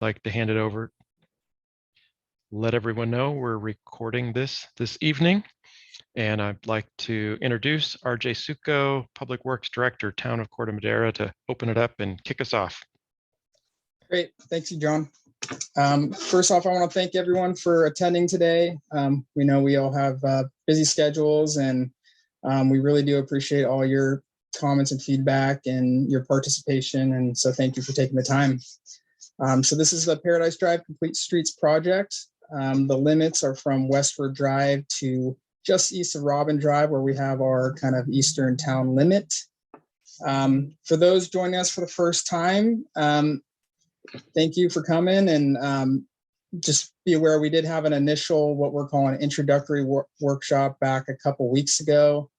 like to hand it over. Let everyone know we're recording this evening. And I'd like to introduce RJ Succo, Public Works Director, Town of Corte Madera, to open it up and kick us off. Great. Thank you, John. First off, I want to thank everyone for attending today. We know we all have busy schedules, and we really do appreciate all your comments and feedback and your participation. And so thank you for taking the time. So this is the Paradise Drive Complete Streets project. The limits are from Westward Drive to just east of Robin Drive, where we have our kind of eastern town limit. For those joining us for the first time, thank you for coming, and just be aware we did have an initial, what we're calling an introductory workshop back a couple weeks ago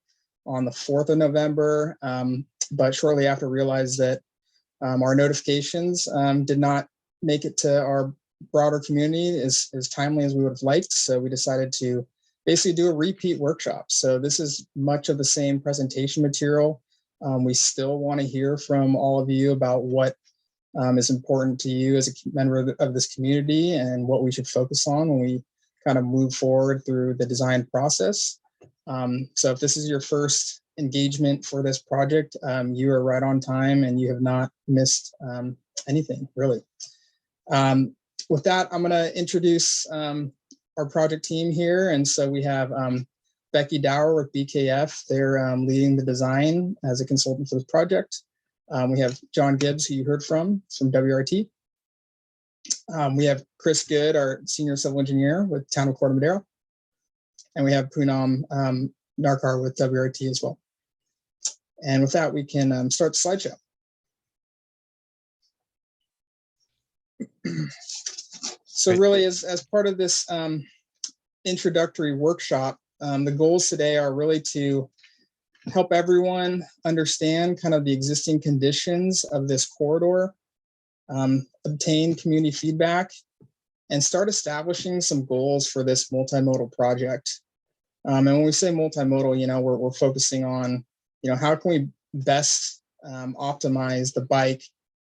on the 4th of November, but shortly after realized that our notifications did not make it to our broader community as timely as we would have liked. So we decided to basically do a repeat workshop. So this is much of the same presentation material. We still want to hear from all of you about what is important to you as a member of this community and what we should focus on when we kind of move forward through the design process. So if this is your first engagement for this project, you are right on time and you have not missed anything, really. With that, I'm going to introduce our project team here. And so we have Becky Dower with BKF. They're leading the design as a consultant for this project. We have John Gibbs, who you heard from WRT. We have Chris Good, our senior civil engineer with Town of Corte Madera. And we have Poonam Narkar with WRT as well. And with that, we can start the slideshow. So really, as part of this introductory workshop, the goals today are really to help everyone understand kind of the existing conditions of this corridor, obtain community feedback, and start establishing some goals for this multimodal project. And when we say multimodal, we're focusing on, how can we best optimize the bike,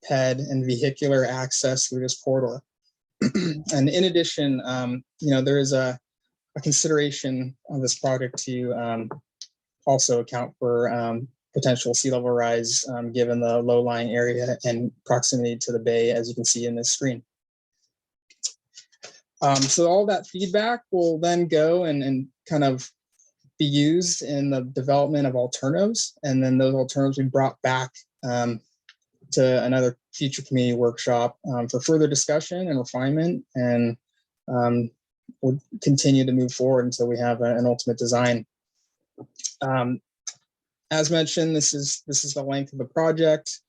ped, and vehicular access through this corridor. And in addition, there is a consideration on this project to also account for potential sea level rise given the low-lying area and proximity to the bay, as you can see in this screen. So all that feedback will then go and kind of be used in the development of alternatives, and then those alternatives we brought back to another future community workshop for further discussion and refinement, and we'll continue to move forward until we have an ultimate design. As mentioned, this is the length of the project.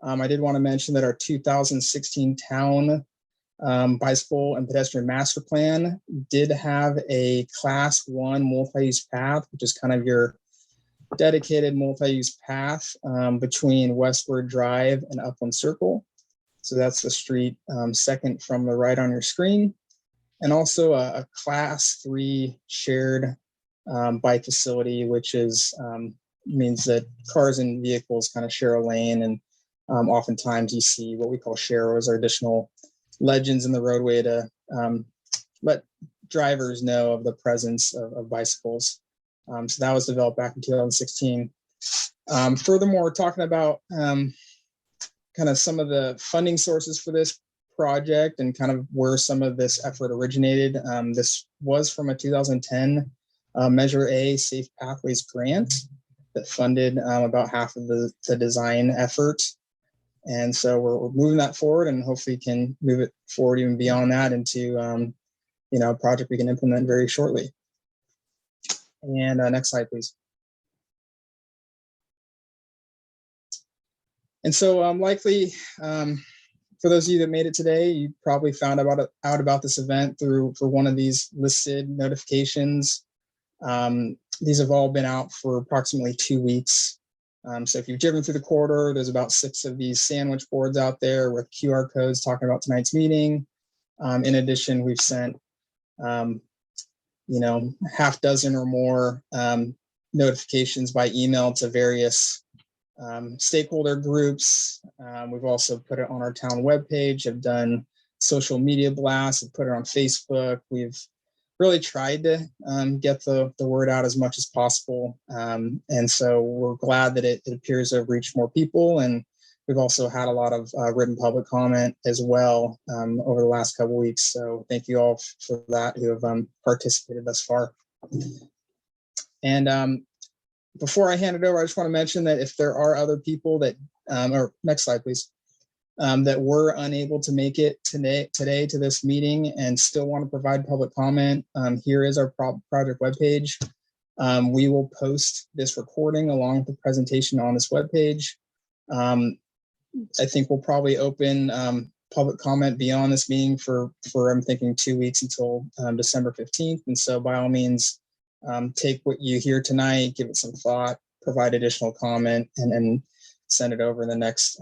I did want to mention that our 2016 town bicycle and pedestrian master plan did have a class 1 multi-use path, which is kind of your dedicated multi-use path between Westward Drive and Upland Circle. So that's the street second from the right on your screen. And also a class 3 shared bike facility, which is means that cars and vehicles kind of share a lane, and oftentimes you see what we call sharrows, or additional legends in the roadway to let drivers know of the presence of bicycles. So that was developed back in 2016. Furthermore, talking about kind of some of the funding sources for this project and kind of where some of this effort originated. This was from a 2010 Measure A Safe Pathways grant that funded about half of the design effort. And so we're moving that forward, and hopefully can move it forward even beyond that into a project we can implement very shortly. And next slide, please. And so likely, for those of you that made it today, you probably found out about this event through one of these listed notifications. These have all been out for approximately 2 weeks. So if you've driven through the corridor, there's about 6 of these sandwich boards out there with QR codes talking about tonight's meeting. In addition, we've sent half dozen or more notifications by email to various stakeholder groups. We've also put it on our town webpage, have done social media blasts, we put it on Facebook. We've really tried to get the word out as much as possible. And so we're glad that it appears to have reached more people. And we've also had a lot of written public comment as well over the last couple of weeks. So thank you all for that who have participated thus far. And before I hand it over, I just want to mention that if there are other people that, or next slide, please, that were unable to make it today to this meeting and still want to provide public comment, here is our project webpage. We will post this recording along with the presentation on this webpage. I think we'll probably open public comment beyond this meeting for I'm thinking 2 weeks until December 15th. And so by all means, take what you hear tonight, give it some thought, provide additional comment, and then send it over in the next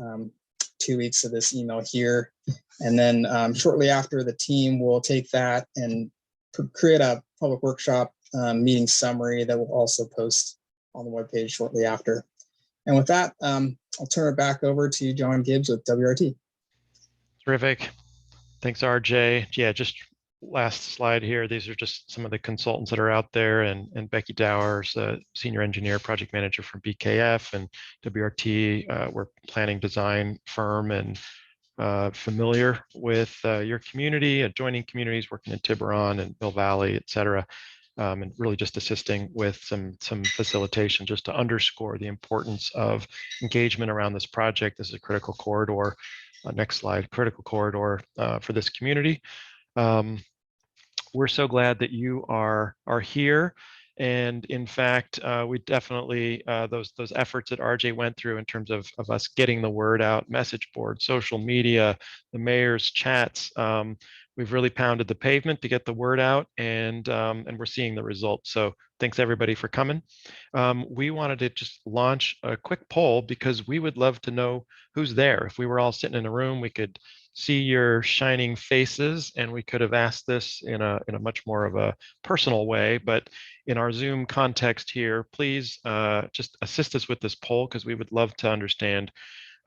2 weeks of this email here. And then shortly after, the team will take that and create a public workshop meeting summary that will also post on the webpage shortly after. And with that, I'll turn it back over to John Gibbs with WRT. Terrific. Thanks, RJ. Yeah, just last slide here. These are just some of the consultants that are out there, and Becky Dowers, senior engineer, project manager from BKF, and WRT. We're planning design firm and familiar with your community, adjoining communities, working in Tiburon and Mill Valley, et cetera. And really just assisting with some facilitation just to underscore the importance of engagement around this project. This is a critical corridor. Next slide, critical corridor for this community. We're so glad that you are here. And in fact, we definitely, those efforts that RJ went through in terms of us getting the word out, message board, social media, the mayor's chats, we've really pounded the pavement to get the word out, and we're seeing the results. So thanks everybody for coming. We wanted to just launch a quick poll because we would love to know who's there. If we were all sitting in a room, we could see your shining faces, and we could have asked this in a much more of a personal way. But in our Zoom context here, please just assist us with this poll, because we would love to understand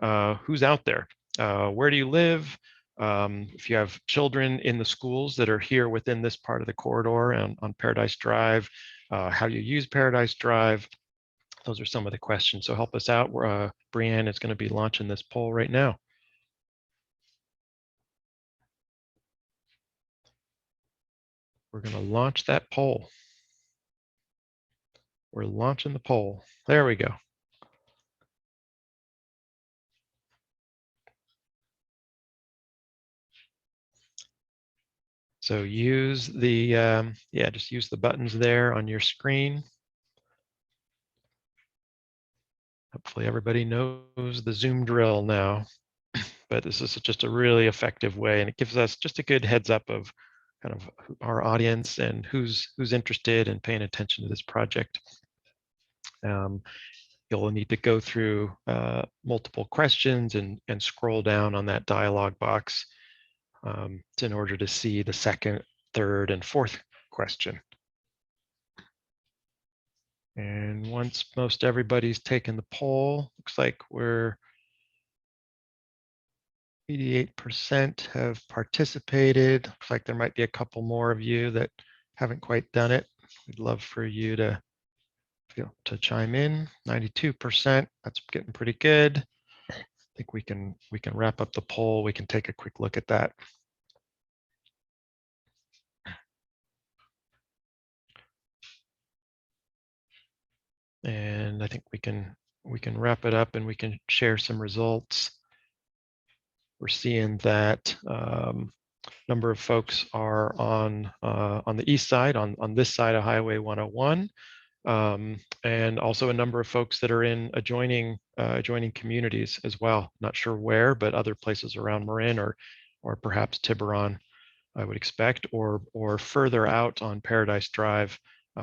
who's out there. Where do you live? If you have children in the schools that are here within this part of the corridor on Paradise Drive, how you use Paradise Drive. Those are some of the questions. So help us out. Brianne is going to be launching this poll right now. We're going to launch that poll. We're launching the poll. There we go. So use the, just use the buttons there on your screen. Hopefully everybody knows the Zoom drill now, but this is just a really effective way, and it gives us just a good heads up of kind of our audience and who's interested in paying attention to this project. You'll need to go through multiple questions and scroll down on that dialog box in order to see the second, third, and fourth question. And once most everybody's taken the poll, looks like we're 88% have participated. Looks like there might be a couple more of you that haven't quite done it. We'd love for you to chime in. 92%, that's getting pretty good. I think we can wrap up the poll. We can take a quick look at that. And I think we can wrap it up, and we can share some results. We're seeing that number of folks are on the east side, on this side of Highway 101, and also a number of folks that are in adjoining communities as well. Not sure where, but other places around Marin or perhaps Tiburon, I would expect, or further out on Paradise Drive,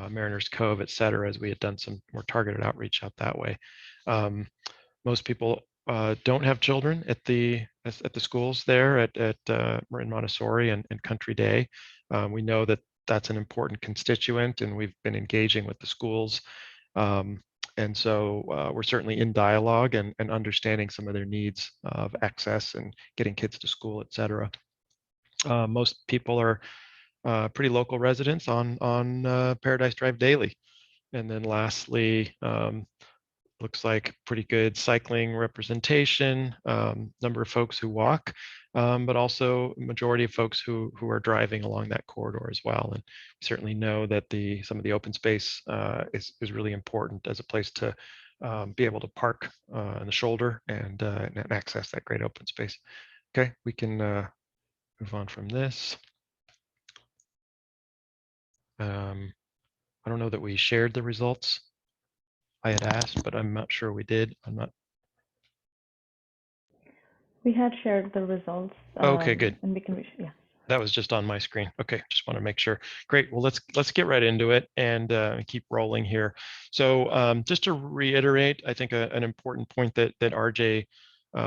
Mariners Cove, et cetera, as we had done some more targeted outreach out that way. Most people don't have children at the schools there at Marin Montessori and Country Day. We know that that's an important constituent, and we've been engaging with the schools. And so we're certainly in dialogue and understanding some of their needs of access and getting kids to school, et cetera. Most people are pretty local residents on Paradise Drive daily. And then lastly, looks like pretty good cycling representation, number of folks who walk, but also majority of folks who are driving along that corridor as well. And we certainly know that some of the open space is really important as a place to be able to park on the shoulder and access that great open space. Okay, we can move on from this. I don't know that we shared the results. I had asked, but I'm not sure we did. I'm not. We had shared the results. Okay, good. And we can, yeah. That was just on my screen. Okay, just want to make sure. Great. Well, let's get right into it and keep rolling here. So just to reiterate, I think an important point that RJ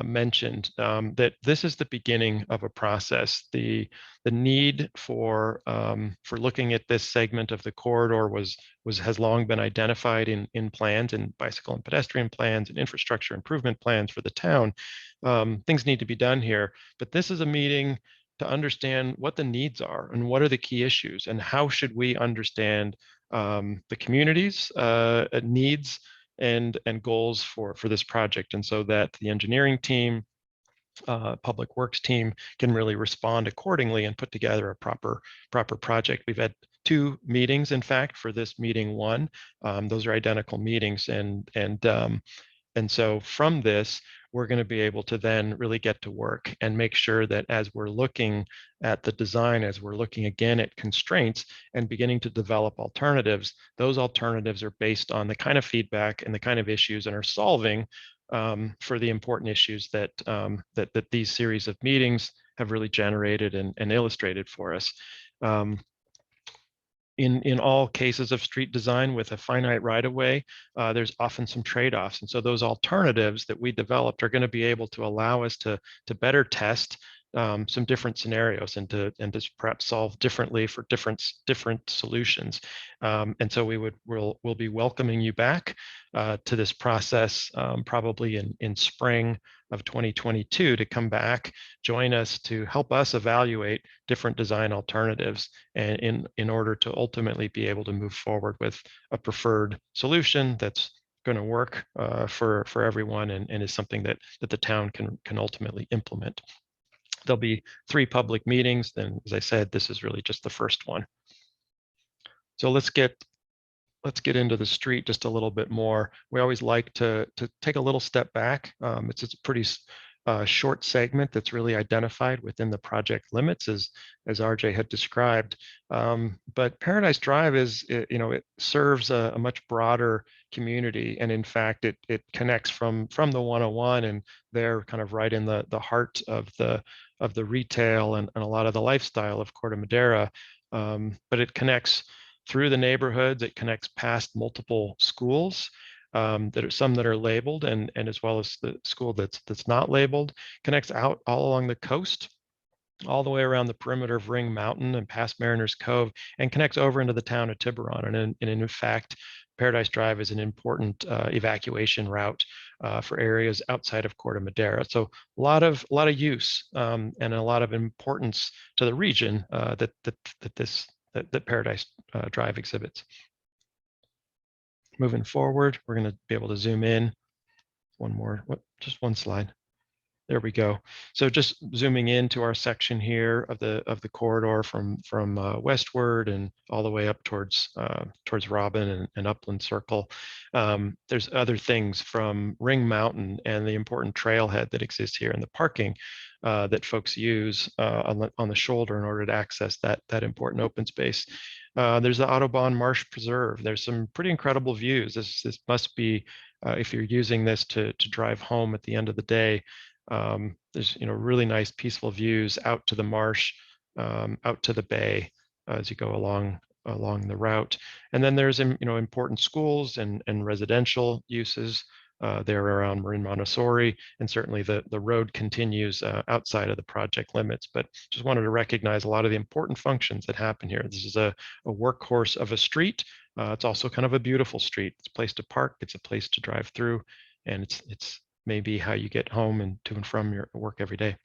mentioned, that this is the beginning of a process. The need for looking at this segment of the corridor has long been identified in plans, in bicycle and pedestrian plans and infrastructure improvement plans for the town. Things need to be done here, but this is a meeting to understand what the needs are and what are the key issues and how should we understand the community's needs and goals for this project, and so that the engineering team, public works team can really respond accordingly and put together a proper project. We've had 2 meetings, in fact, for this meeting 1. Those are identical meetings, and so from this, we're going to be able to then really get to work and make sure that as we're looking at the design, as we're looking again at constraints and beginning to develop alternatives, those alternatives are based on the kind of feedback and the kind of issues and are solving for the important issues that these series of meetings have really generated and illustrated for us. In all cases of street design with a finite right-of-way, there's often some trade-offs. And so those alternatives that we developed are going to be able to allow us to better test some different scenarios and to perhaps solve differently for different solutions. And so we'll be welcoming you back to this process probably in spring of 2022 to come back, join us to help us evaluate different design alternatives and in order to ultimately be able to move forward with a preferred solution that's going to work for everyone and is something that the town can ultimately implement. There'll be 3 public meetings. Then, as I said, this is really just the first one. So let's get into the street just a little bit more. We always like to take a little step back. It's a pretty short segment that's really identified within the project limits, as RJ had described. But Paradise Drive it serves a much broader community, and in fact, it connects from the 101, and they're kind of right in the heart of the retail and a lot of the lifestyle of Corte Madera. But it connects through the neighborhoods. It connects past multiple schools. That are some that are labeled, and as well as the school that's not labeled, connects out all along the coast, all the way around the perimeter of Ring Mountain and past Mariners Cove, and connects over into the town of Tiburon. And in fact, Paradise Drive is an important evacuation route for areas outside of Corte Madera. So a lot of use and a lot of importance to the region that Paradise Drive exhibits. Moving forward, we're going to be able to zoom in. Just one slide. There we go. So just zooming into our section here of the corridor from westward and all the way up towards Robin and Upland Circle. There's other things from Ring Mountain and the important trailhead that exists here and the parking that folks use on the shoulder in order to access that important open space. There's the Audubon Marsh Preserve. There's some pretty incredible views. This must be, if you're using this to drive home at the end of the day, there's really nice peaceful views out to the marsh, out to the bay as you go along the route. And then there's important schools and residential uses there around Marin Montessori, and certainly the road continues outside of the project limits. But just wanted to recognize a lot of the important functions that happen here. This is a workhorse of a street. It's also kind of a beautiful street. It's a place to park. It's a place to drive through, and it's maybe how you get home and to and from your work every day.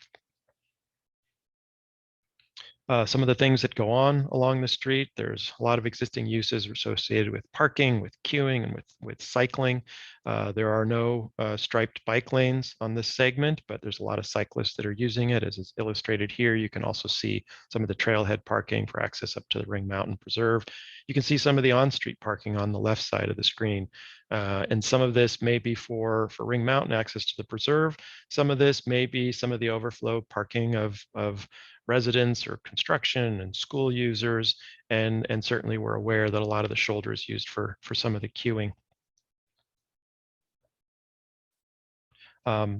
Some of the things that go on along the street, there's a lot of existing uses associated with parking, with queuing, and with cycling. There are no striped bike lanes on this segment, but there's a lot of cyclists that are using it, as is illustrated here. You can also see some of the trailhead parking for access up to the Ring Mountain Preserve. You can see some of the on-street parking on the left side of the screen. And some of this may be for Ring Mountain access to the preserve. Some of this may be some of the overflow parking of residents or construction and school users, and certainly we're aware that a lot of the shoulder is used for some of the queuing.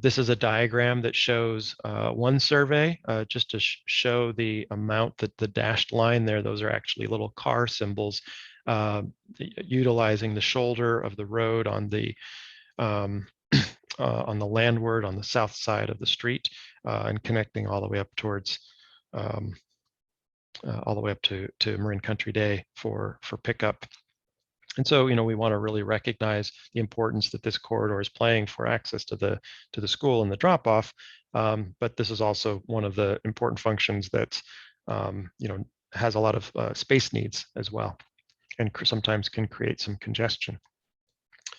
This is a diagram that shows one survey, just to show the amount that the dashed line there, those are actually little car symbols, utilizing the shoulder of the road on the landward, on the south side of the street, and connecting all the way up towards all the way up to Marin Country Day for pickup. And so, we want to really recognize the importance that this corridor is playing for access to the school and the drop-off. But this is also one of the important functions that has a lot of space needs as well, and sometimes can create some congestion.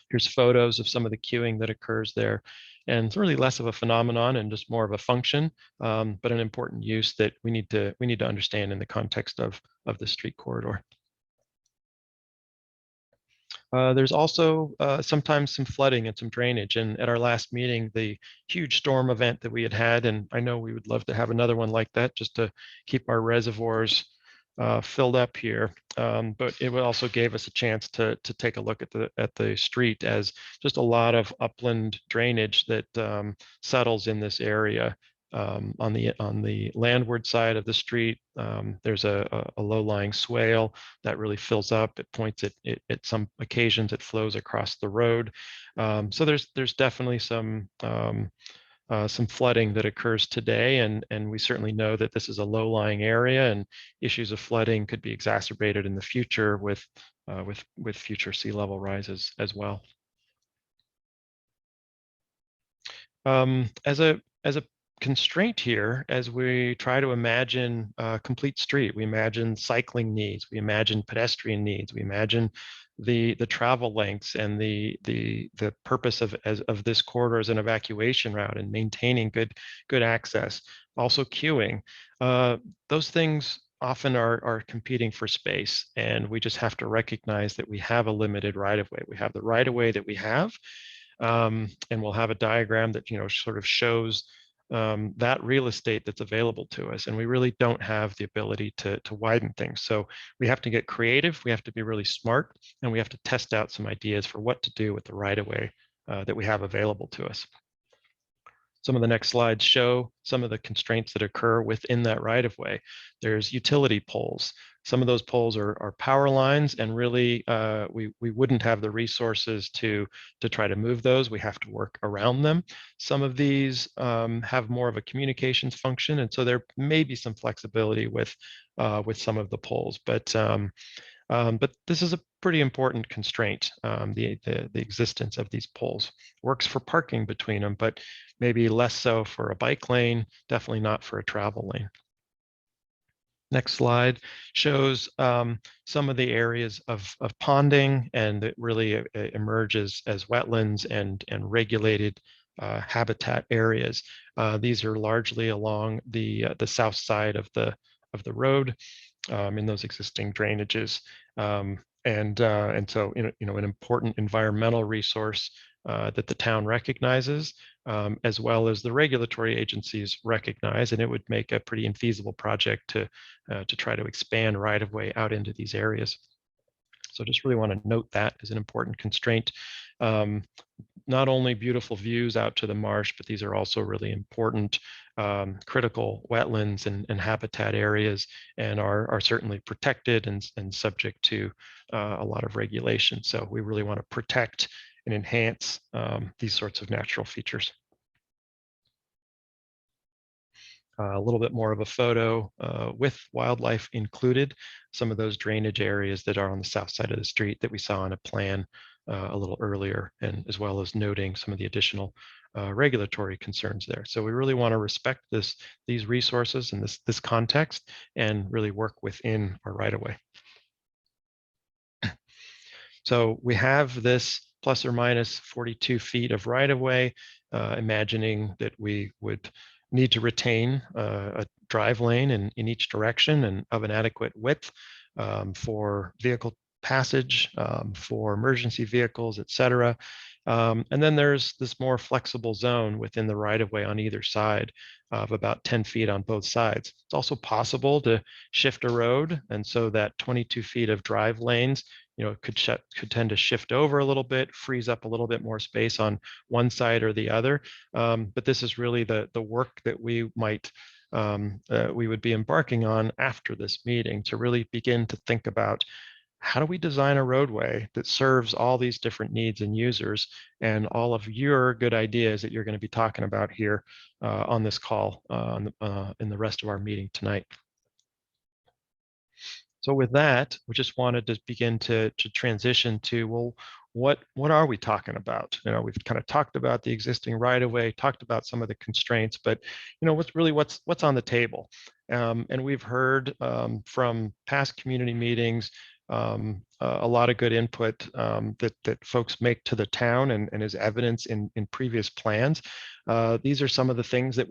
Here's photos of some of the queuing that occurs there. And it's really less of a phenomenon and just more of a function, but an important use that we need to understand in the context of the street corridor. There's also sometimes some flooding and some drainage. And at our last meeting, the huge storm event that we had, and I know we would love to have another one like that just to keep our reservoirs filled up here. But it also gave us a chance to take a look at the street, as just a lot of upland drainage that settles in this area. On the landward side of the street, there's a low-lying swale that really fills up. It points at some occasions it flows across the road. So there's definitely some flooding that occurs today, and we certainly know that this is a low-lying area, and issues of flooding could be exacerbated in the future with future sea level rises as well. As a constraint here, as we try to imagine a complete street, we imagine cycling needs, we imagine pedestrian needs, we imagine the travel lengths and the purpose of this corridor as an evacuation route and maintaining good access, also queuing. Those things often are competing for space, and we just have to recognize that we have a limited right-of-way. We have the right-of-way that we have, and we'll have a diagram that sort of shows that real estate that's available to us, and we really don't have the ability to widen things. So we have to get creative, we have to be really smart, and we have to test out some ideas for what to do with the right-of-way that we have available to us. Some of the next slides show some of the constraints that occur within that right-of-way. There's utility poles. Some of those poles are power lines, and really we wouldn't have the resources to try to move those. We have to work around them. Some of these have more of a communications function, and so there may be some flexibility with some of the poles. But this is a pretty important constraint, the existence of these poles. Works for parking between them, but maybe less so for a bike lane, definitely not for a travel lane. Next slide shows some of the areas of ponding, and it really emerges as wetlands and regulated habitat areas. These are largely along the south side of the road, in those existing drainages, and so an important environmental resource that the town recognizes, as well as the regulatory agencies recognize, and it would make a pretty infeasible project to try to expand right-of-way out into these areas. So just really want to note that as an important constraint. Not only beautiful views out to the marsh, but these are also really important critical wetlands and habitat areas, and are certainly protected and subject to a lot of regulation. So we really want to protect and enhance these sorts of natural features. A little bit more of a photo with wildlife included, some of those drainage areas that are on the south side of the street that we saw on a plan a little earlier, and as well as noting some of the additional regulatory concerns there. So we really want to respect these resources and this context and really work within our right-of-way. So we have this plus or minus 42 feet of right-of-way, imagining that we would need to retain a drive lane in each direction and of an adequate width for vehicle passage, for emergency vehicles, et cetera. And then there's this more flexible zone within the right-of-way on either side of about 10 feet on both sides. It's also possible to shift a road, and so that 22 feet of drive lanes, could tend to shift over a little bit, frees up a little bit more space on one side or the other. But this is really the work that we would be embarking on after this meeting to really begin to think about how do we design a roadway that serves all these different needs and users, and all of your good ideas that you're going to be talking about here on this call in the rest of our meeting tonight. So with that, we just wanted to begin to transition to, well, what are we talking about? We've kind of talked about the existing right-of-way, talked about some of the constraints, but what's on the table? And we've heard from past community meetings a lot of good input that folks make to the town and is evidence in previous plans. These are some of the things that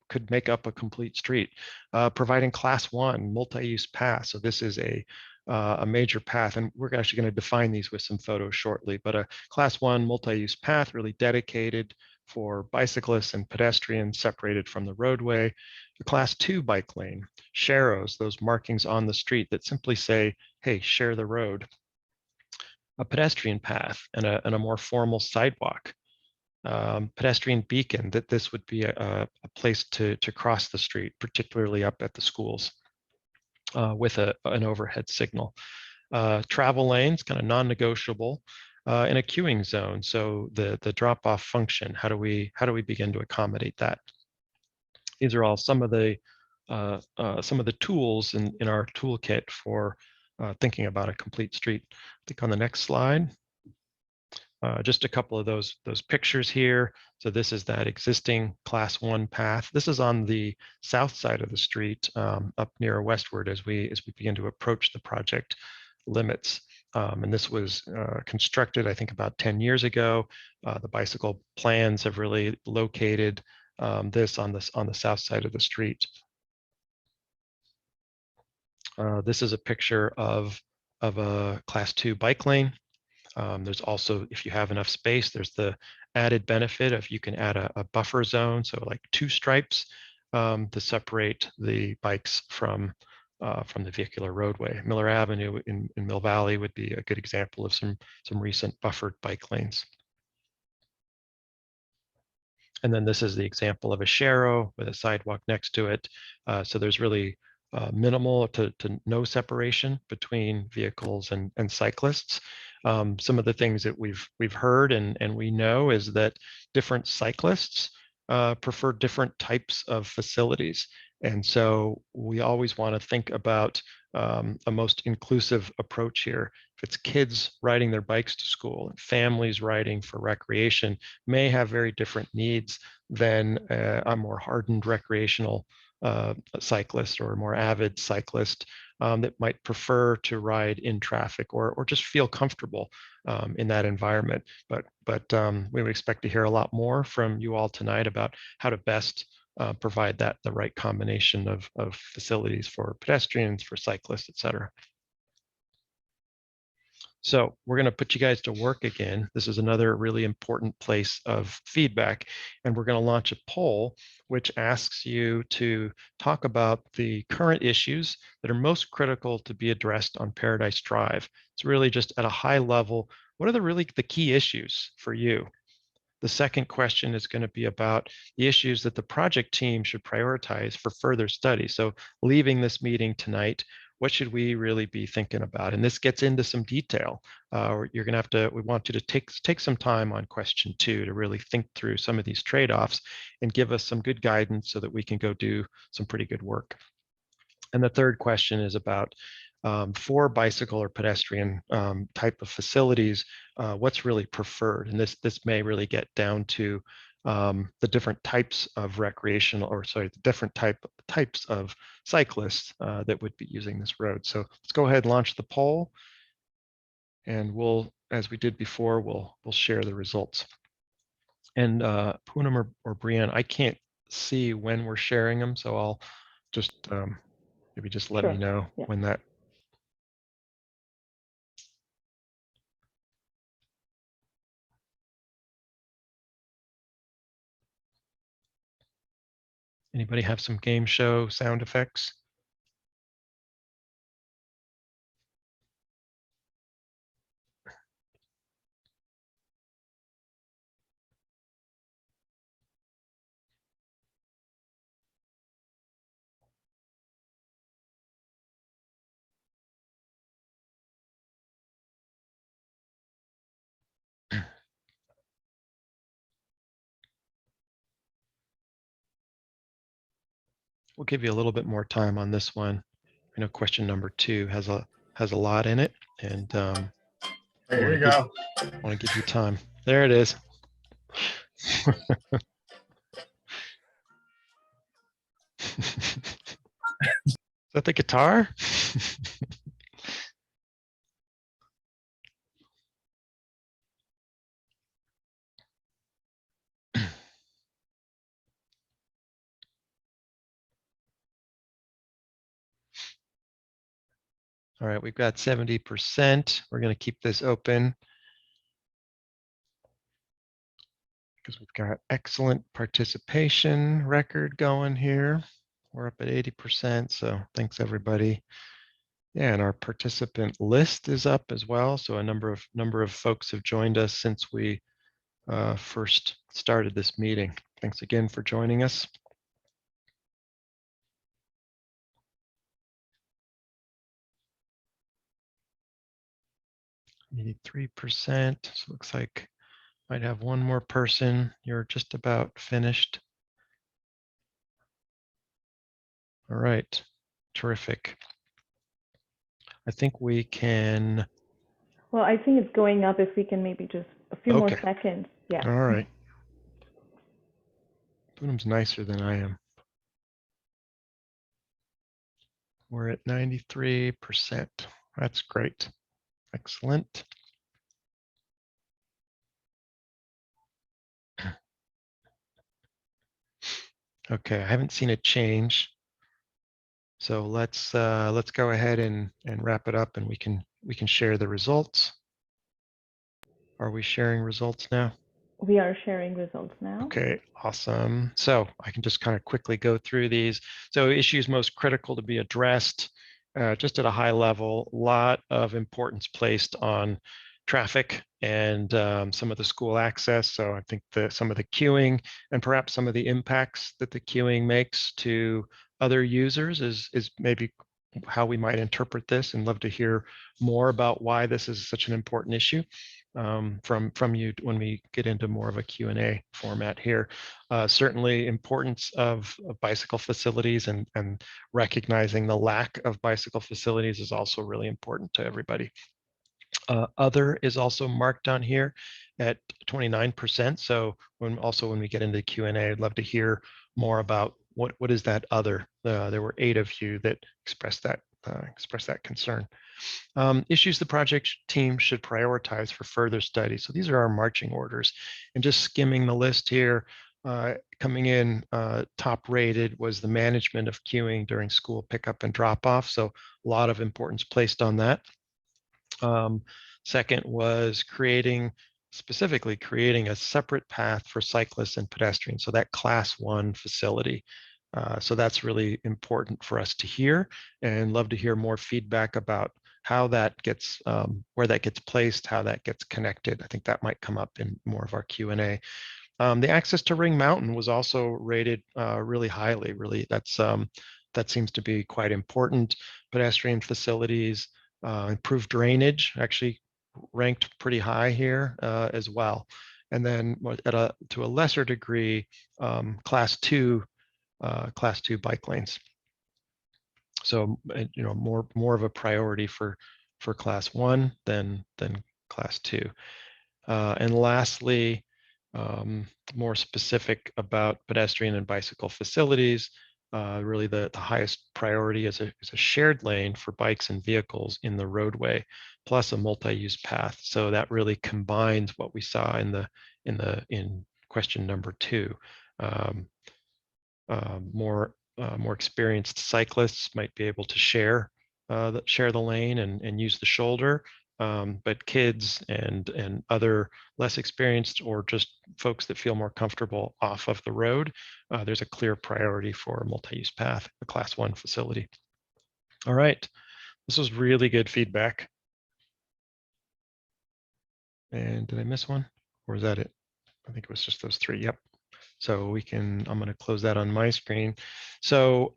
could make up a complete street. Providing class 1 multi-use path. So this is a major path, and we're actually going to define these with some photos shortly, but a class 1 multi-use path really dedicated for bicyclists and pedestrians separated from the roadway. The class 2 bike lane, sharrows, those markings on the street that simply say, hey, share the road. A pedestrian path and a more formal sidewalk. Pedestrian beacon, that this would be a place to cross the street, particularly up at the schools with an overhead signal. Travel lanes, kind of non-negotiable, and a queuing zone. So the drop-off function, how do we begin to accommodate that? These are all some of the tools in our toolkit for thinking about a complete street. Click on the next slide. Just a couple of those pictures here. So this is that existing class 1 path. This is on the south side of the street, up near westward as we begin to approach the project limits. And this was constructed, I think, about 10 years ago. The bicycle plans have really located this on the south side of the street. This is a picture of a class 2 bike lane. There's also, if you have enough space, there's the added benefit of you can add a buffer zone, so like 2 stripes to separate the bikes from the vehicular roadway. Miller Avenue in Mill Valley would be a good example of some recent buffered bike lanes. And then this is the example of a sharrow with a sidewalk next to it. So there's really minimal to no separation between vehicles and cyclists. Some of the things that we've heard and we know is that different cyclists prefer different types of facilities. And so we always want to think about a most inclusive approach here. If it's kids riding their bikes to school and families riding for recreation, may have very different needs than a more hardened recreational cyclist or a more avid cyclist that might prefer to ride in traffic or just feel comfortable in that environment. But we would expect to hear a lot more from you all tonight about how to best provide the right combination of facilities for pedestrians, for cyclists, et cetera. So we're going to put you guys to work again. This is another really important place of feedback, and we're going to launch a poll which asks you to talk about the current issues that are most critical to be addressed on Paradise Drive. It's really just at a high level, what are the key issues for you? The second question is going to be about the issues that the project team should prioritize for further study. So leaving this meeting tonight, what should we really be thinking about? And this gets into some detail. You're going to we want you to take some time on question 2 to really think through some of these trade-offs and give us some good guidance so that we can go do some pretty good work. And the third question is about for bicycle or pedestrian type of facilities, what's really preferred? And this may really get down to the different types of recreational, or sorry, the different types of cyclists that would be using this road. So let's go ahead and launch the poll, and we'll, as we did before, we'll share the results. And Poonam or Brianne, I can't see when we're sharing them, so I'll just maybe just let me know when that. Anybody have some game show sound effects? We'll give you a little bit more time on this one. I know question number 2 has a lot in it, and Here you go. I want to give you time. There it is. Is that the guitar? All right, we've got 70%. We're going to keep this open because we've got excellent participation record going here. We're up at 80%, so thanks everybody. Yeah, and our participant list is up as well. So a number of folks have joined us since we first started this meeting. Thanks again for joining us. 83%. So looks like might have one more person. You're just about finished. All right, terrific. I think we can. Well, I think it's going up. If we can maybe just a few more seconds. Yeah. All right. Poonam's nicer than I am. We're at 93%. That's great. Excellent. Okay, I haven't seen a change. So let's go ahead and wrap it up, and we can share the results. Are we sharing results now? We are sharing results now. Okay, awesome. So I can just kind of quickly go through these. So issues most critical to be addressed, just at a high level, a lot of importance placed on traffic and some of the school access. So I think some of the queuing and perhaps some of the impacts that the queuing makes to other users is maybe how we might interpret this, and love to hear more about why this is such an important issue from you when we get into more of a Q&A format here. Certainly importance of bicycle facilities and recognizing the lack of bicycle facilities is also really important to everybody. Other is also marked down here at 29%. So when we get into Q&A, I'd love to hear more about what is that other. There were 8 of you that expressed that concern. Issues the project team should prioritize for further study. So these are our marching orders, and just skimming the list here, coming in top rated was the management of queuing during school pickup and drop off. So a lot of importance placed on that. Second was specifically creating a separate path for cyclists and pedestrians. So that class 1 facility. So that's really important for us to hear, and love to hear more feedback about how that gets, where that gets placed, how that gets connected. I think that might come up in more of our Q&A. The access to Ring Mountain was also rated really highly. Really, that seems to be quite important. Pedestrian facilities, improved drainage, actually ranked pretty high here as well. And then to a lesser degree, class 2 bike lanes. So more of a priority for class 1 than class 2. And lastly, more specific about pedestrian and bicycle facilities. Really the highest priority is a shared lane for bikes and vehicles in the roadway, plus a multi-use path. So that really combines what we saw in question number 2. More experienced cyclists might be able to share the lane and use the shoulder. But kids and other less experienced or just folks that feel more comfortable off of the road, there's a clear priority for a multi-use path, a class 1 facility. All right, this was really good feedback. And did I miss one, or is that it? I think it was just those 3. Yep. So I'm going to close that on my screen. So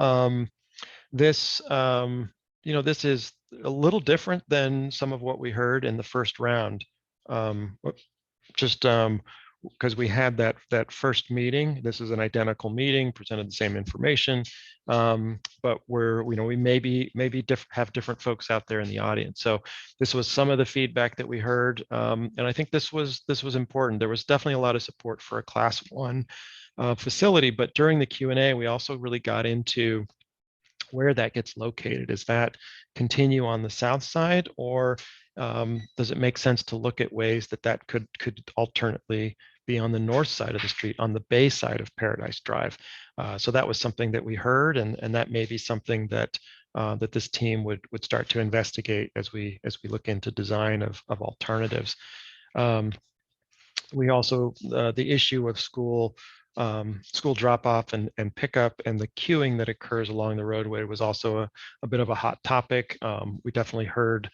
this, this is a little different than some of what we heard in the first round. Because we had that first meeting. This is an identical meeting, presented the same information, but we maybe have different folks out there in the audience. So this was some of the feedback that we heard, and I think this was important. There was definitely a lot of support for a class 1 facility, but during the Q&A, we also really got into where that gets located. Is that continue on the south side, or does it make sense to look at ways that could alternately be on the north side of the street, on the bay side of Paradise Drive? So that was something that we heard, and that may be something that this team would start to investigate as we look into design of alternatives. We also, the issue of school drop-off and pickup and the queuing that occurs along the roadway was also a bit of a hot topic. We definitely heard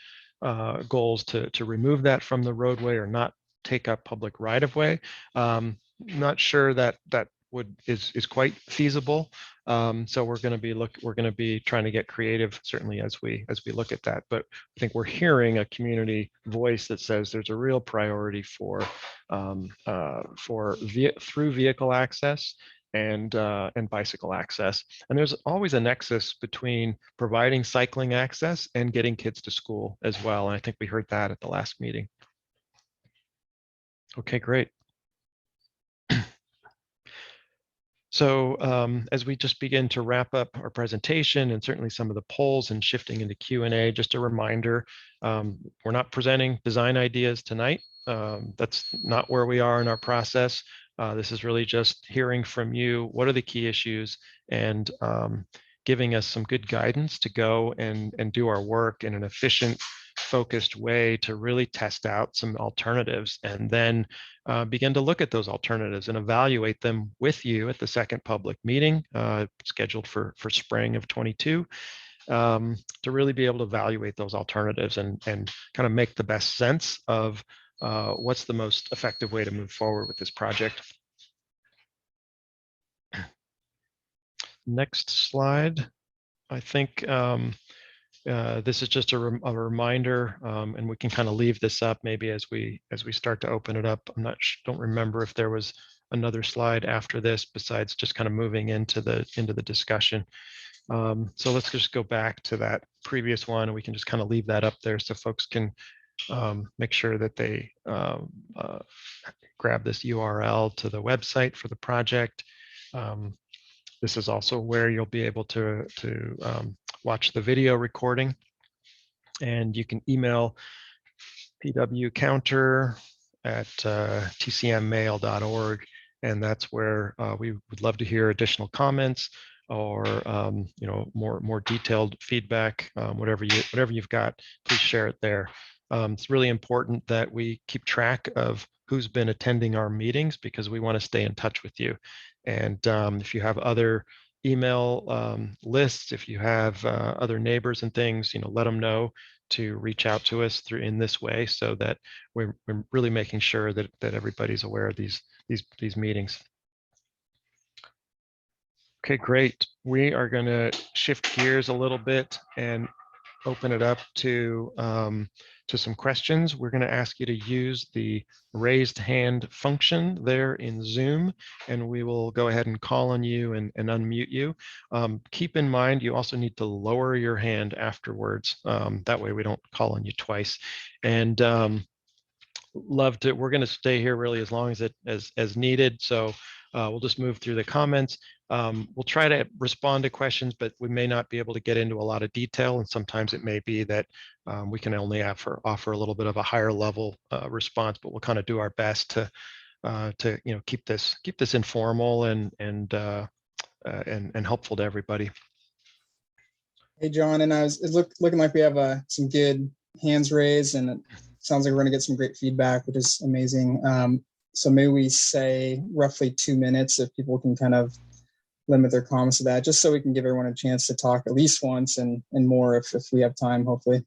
goals to remove that from the roadway or not take up public right-of-way. Not sure that is quite feasible. So we're going to be trying to get creative, certainly as we look at that. But I think we're hearing a community voice that says there's a real priority for through vehicle access and bicycle access. And there's always a nexus between providing cycling access and getting kids to school as well. And I think we heard that at the last meeting. Okay, great. So as we just begin to wrap up our presentation and certainly some of the polls and shifting into Q&A, just a reminder, we're not presenting design ideas tonight. That's not where we are in our process. This is really just hearing from you. What are the key issues, and giving us some good guidance to go and do our work in an efficient, focused way to really test out some alternatives, and then begin to look at those alternatives and evaluate them with you at the second public meeting scheduled for spring of 22, to really be able to evaluate those alternatives and kind of make the best sense of what's the most effective way to move forward with this project. Next slide. I think this is just a reminder, and we can kind of leave this up maybe as we start to open it up. Don't remember if there was another slide after this besides just kind of moving into the discussion. So let's just go back to that previous one, and we can just kind of leave that up there so folks can make sure that they grab this URL to the website for the project. This is also where you'll be able to watch the video recording, and you can email pwcounter@tcmmail.org, and that's where we would love to hear additional comments or more detailed feedback. Whatever you've got, please share it there. It's really important that we keep track of who's been attending our meetings, because we want to stay in touch with you. And if you have other email lists, if you have other neighbors and things, let them know to reach out to us in this way, so that we're really making sure that everybody's aware of these meetings. Okay, great. We are going to shift gears a little bit and open it up to some questions. We're going to ask you to use the raised hand function there in Zoom, and we will go ahead and call on you and unmute you. Keep in mind, you also need to lower your hand afterwards. That way we don't call on you twice. And love to, we're going to stay here really as long as needed. So we'll just move through the comments. We'll try to respond to questions, but we may not be able to get into a lot of detail. And sometimes it may be that we can only offer a little bit of a higher level response, but we'll kind of do our best to keep this informal and helpful to everybody. Hey, John, and it's looking like we have some good hands raised, and it sounds like we're going to get some great feedback, which is amazing. So maybe we say roughly 2 minutes if people can kind of limit their comments to that, just so we can give everyone a chance to talk at least once and more if we have time, hopefully.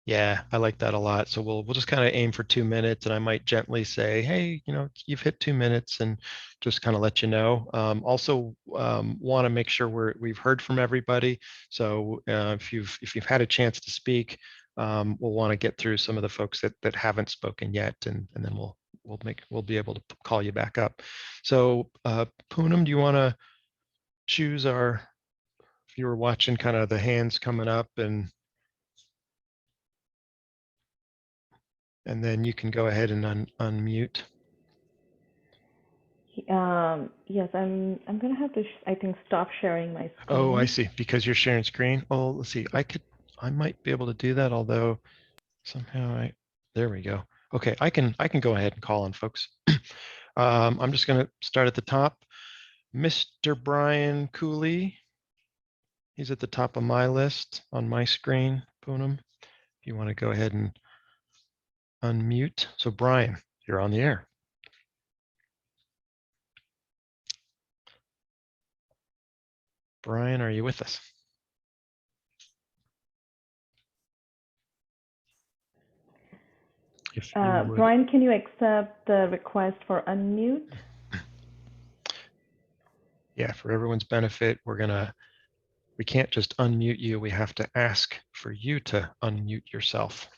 Yeah, I like that a lot. So we'll just kind of aim for 2 minutes, and I might gently say, hey, you've hit 2 minutes, and just kind of let you know. Also want to make sure we've heard from everybody. So if you've had a chance to speak, we'll want to get through some of the folks that haven't spoken yet, and then we'll be able to call you back up. So Poonam, do you want to choose if you were watching kind of the hands coming up, and then you can go ahead and unmute. Yes, I'm gonna have to, I think, stop sharing my screen. Oh, I see. Because you're sharing screen. Oh, let's see. I might be able to do that, although somehow there we go. Okay, I can go ahead and call on folks. I'm just gonna start at the top. Mr. Brian Cooley. He's at the top of my list on my screen, Poonam. If you want to go ahead and unmute. So Brian, you're on the air. Brian, are you with us? Brian, can you accept the request for unmute? Yeah, for everyone's benefit, we can't just unmute you. We have to ask for you to unmute yourself.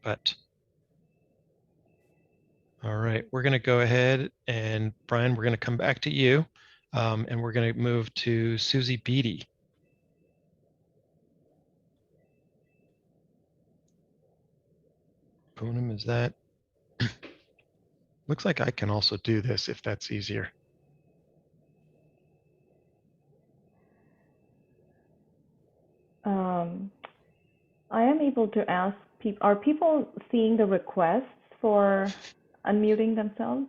But all right, we're going to go ahead, and Brian, we're going to come back to you, and we're going to move to Susie Beatty. Poonam, is that? Looks like I can also do this if that's easier. I am able to ask people, are people seeing the requests for unmuting themselves?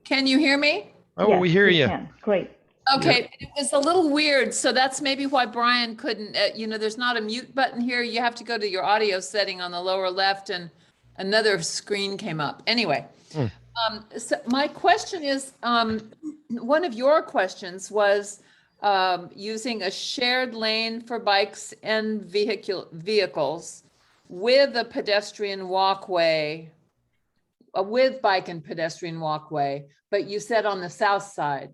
Can you hear me? Oh, yes, we hear you. Can. Great. Okay, It was a little weird. So that's maybe why Brian couldn't, there's not a mute button here. You have to go to your audio setting on the lower left, and another screen came up. Anyway, so my question is, one of your questions was using a shared lane for bikes and vehicles with a pedestrian walkway, with bike and pedestrian walkway, but you said on the south side.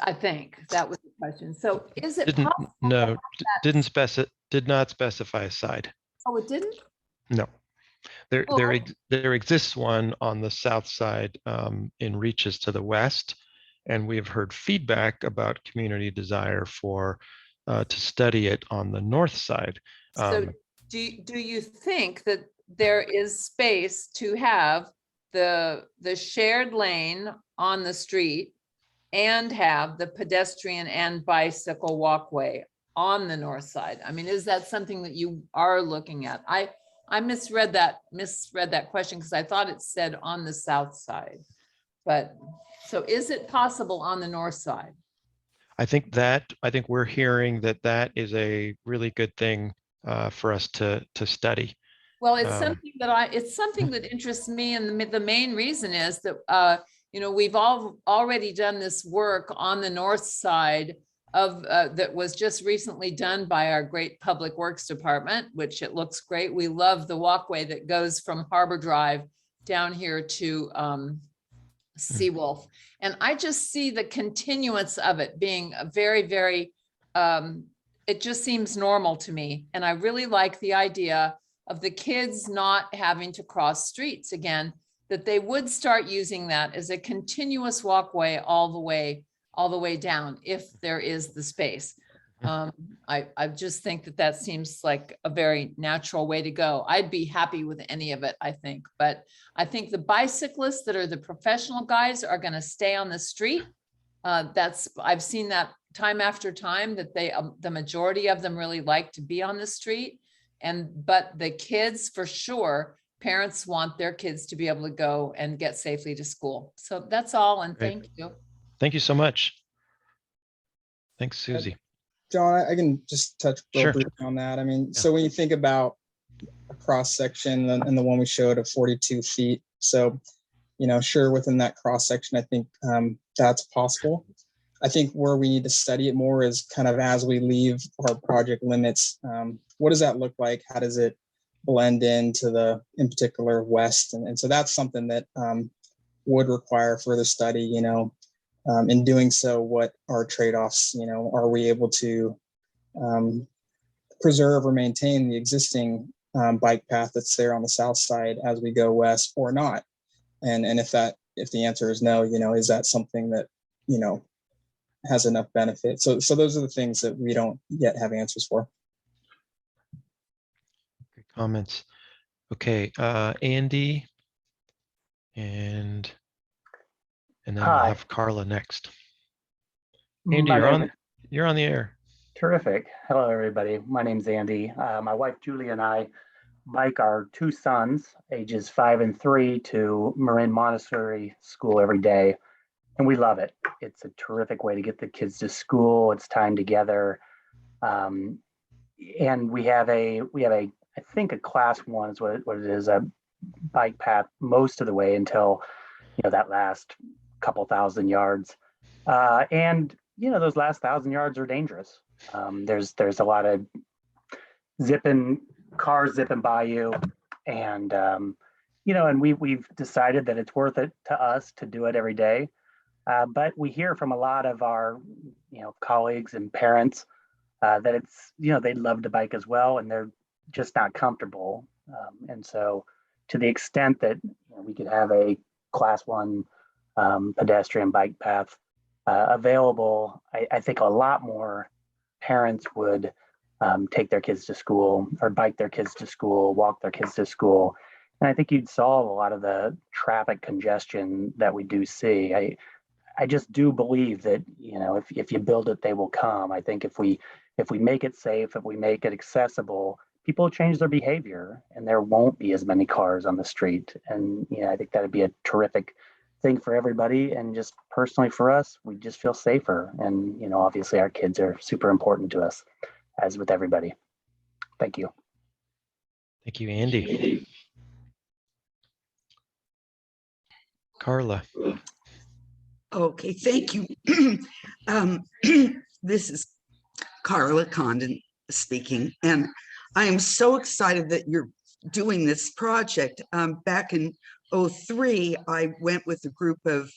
I think that was the question. So is it possible? No, did not specify a side. Oh, it didn't? No. There exists one on the south side in reaches to the west, and we have heard feedback about community desire to study it on the north side. So do you think that there is space to have the shared lane on the street and have the pedestrian and bicycle walkway on the north side? I mean, is that something that you are looking at? I misread that question because I thought it said on the south side. But so is it possible on the north side? I think we're hearing that is a really good thing for us to study. Well, it's something that interests me, and the main reason is that we've already done this work on the north side of that was just recently done by our great Public Works Department, which it looks great. We love the walkway that goes from Harbor Drive down here to Seawolf. And I just see the continuance of it being a very, very, it just seems normal to me. And I really like the idea of the kids not having to cross streets again, that they would start using that as a continuous walkway all the way down if there is the space. I just think that that seems like a very natural way to go. I'd be happy with any of it, I think, but I think the bicyclists that are the professional guys are going to stay on the street. I've seen that time after time that the majority of them really like to be on the street. But the kids, for sure, parents want their kids to be able to go and get safely to school. So that's all, and Great. thank you. Thank you so much. Thanks, Susie. John, I can just touch real Sure. briefly on that. I mean, Yeah. so when you think about a cross section and the one we showed of 42 feet, so, you know, sure, within that cross section, I think that's possible. I think where we need to study it more is kind of as we leave our project limits, what does that look like? How does it blend into in particular, west? And so that's something that would require further study, you know. In doing so, what are trade-offs? You know, are we able to preserve or maintain the existing bike path that's there on the south side as we go west, or not? And if the answer is no, you know, is that something that, you know, has enough benefit? So those are the things that we don't yet have answers for. Good comments. Okay, Andy, and then we'll Hi. have Carla next. Andy, My you're name on the air. Terrific. Hello, everybody. My name's Andy. My wife, Julie, and I bike our two sons, ages 5 and 3, to Marin Montessori School every day. And we love it. It's a terrific way to get the kids to school. It's time together. And we have a, I think a class 1 is what it is, a bike path most of the way until, you know, that last couple thousand yards. And, you know, those last 1,000 yards are dangerous. There's a lot of cars zipping by you. And, you know, and we've decided that it's worth it to us to do it every day. But we hear from a lot of our, you know, colleagues and parents that it's, you know, they'd love to bike as well, and they're just not comfortable. And so to the extent that, you know, we could have a class 1 pedestrian bike path available, I think a lot more parents would take their kids to school, or bike their kids to school, walk their kids to school. And I think you'd solve a lot of the traffic congestion that we do see. I just do believe that, you know, if you build it, they will come. I think if we make it safe, if we make it accessible, people change their behavior, and there won't be as many cars on the street. And, you know, I think that'd be a terrific thing for everybody. And just personally for us, we just feel safer. And, you know, obviously our kids are super important to us, as with everybody. Thank you. Thank you, Andy. Carla. Okay, thank you. This is Carla Condon speaking, and I am so excited that you're doing this project. Back in 2003, I went with a group of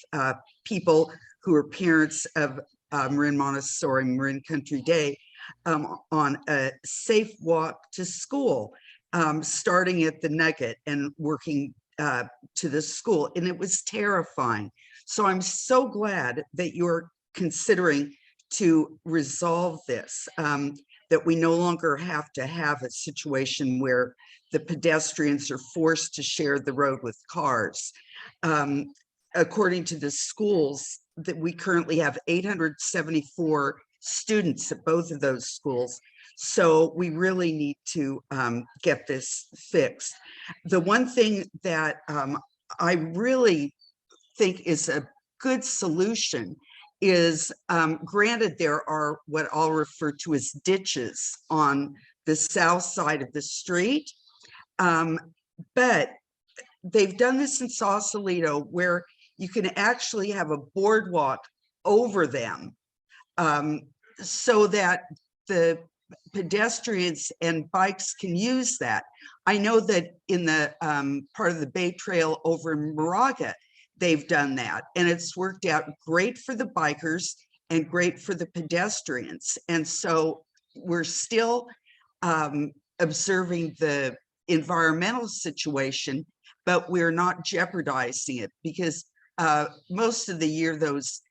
people who are parents of Marin Montessori Marin Country Day on a safe walk to school, starting at the Nugget and working to the school, and it was terrifying. So I'm so glad that you're considering to resolve this, that we no longer have to have a situation where the pedestrians are forced to share the road with cars. According to the schools, that we currently have 874 students at both of those schools. So we really need to get this fixed. The one thing that I really think is a good solution is, granted, there are what I'll refer to as ditches on the south side of the street, but they've done this in Sausalito where you can actually have a boardwalk over them, so that the pedestrians and bikes can use that. I know that in the part of the Bay Trail over in Moraga, they've done that, and it's worked out great for the bikers and great for the pedestrians. And so we're still observing the environmental situation, but we're not jeopardizing it, because most of the year those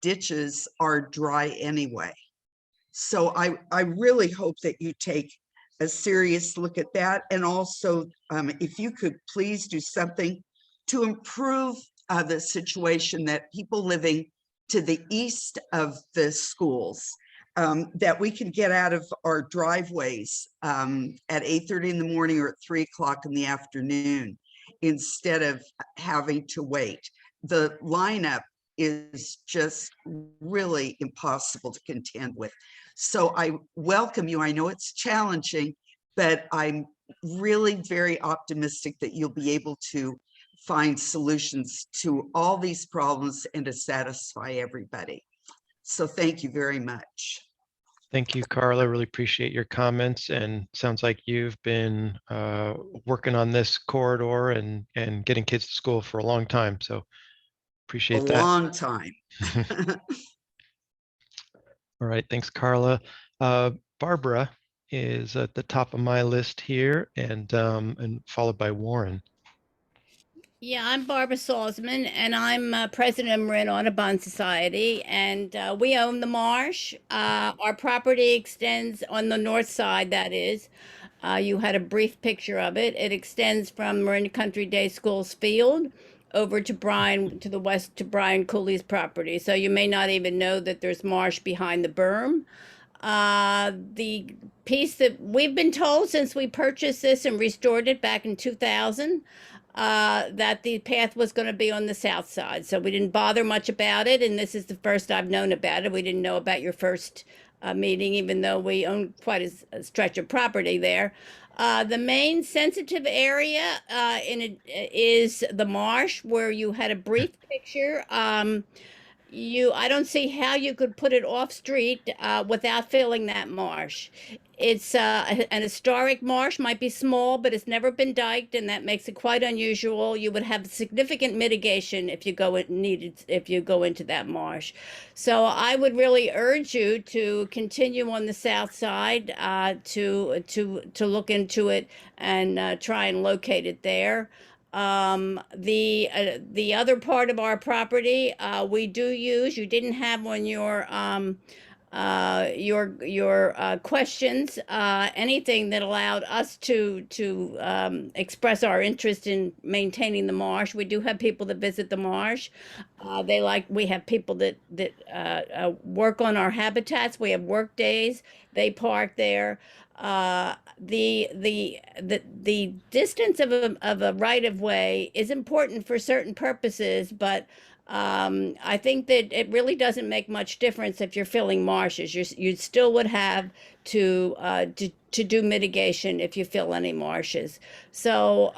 ditches are dry anyway. So I really hope that you take a serious look at that. And also, if you could please do something to improve the situation that people living to the east of the schools, that we can get out of our driveways at 8:30 in the morning or at 3 o'clock in the afternoon, instead of having to wait. The lineup is just really impossible to contend with. So I welcome you. I know it's challenging, but I'm really very optimistic that you'll be able to find solutions to all these problems and to satisfy everybody. So thank you very much. Thank you, Carla. Really appreciate your comments, and sounds like you've been working on this corridor and getting kids to school for a long time. So appreciate A that. long time. All right, thanks, Carla. Barbara is at the top of my list here, and followed by Warren. Yeah, I'm Barbara Sawsman, and I'm president of Marin Audubon Society, and we own the Marsh. Our property extends on the north side, that is. You had a brief picture of it. It extends from Marin Country Day School's field over to Brian, to the west, to Brian Cooley's property. So you may not even know that there's marsh behind the berm. The piece that we've been told since we purchased this and restored it back in 2000, that the path was going to be on the south side. So we didn't bother much about it. And this is the first I've known about it. We didn't know about your first meeting, even though we own quite a stretch of property there. The main sensitive area in it is the marsh, where you had a brief picture. I don't see how you could put it off street without filling that marsh. It's an historic marsh, might be small, but it's never been diked, and that makes it quite unusual. You would have significant mitigation if you go into that marsh. So I would really urge you to continue on the south side to look into it and try and locate it there. The other part of our property, we do use, you didn't have on your questions anything that allowed us to express our interest in maintaining the marsh. We do have people that visit the marsh. We have people that work on our habitats. We have work days. They park there. The distance of a right of way is important for certain purposes, but I think that it really doesn't make much difference if you're filling marshes. You still would have to do mitigation if you fill any marshes. So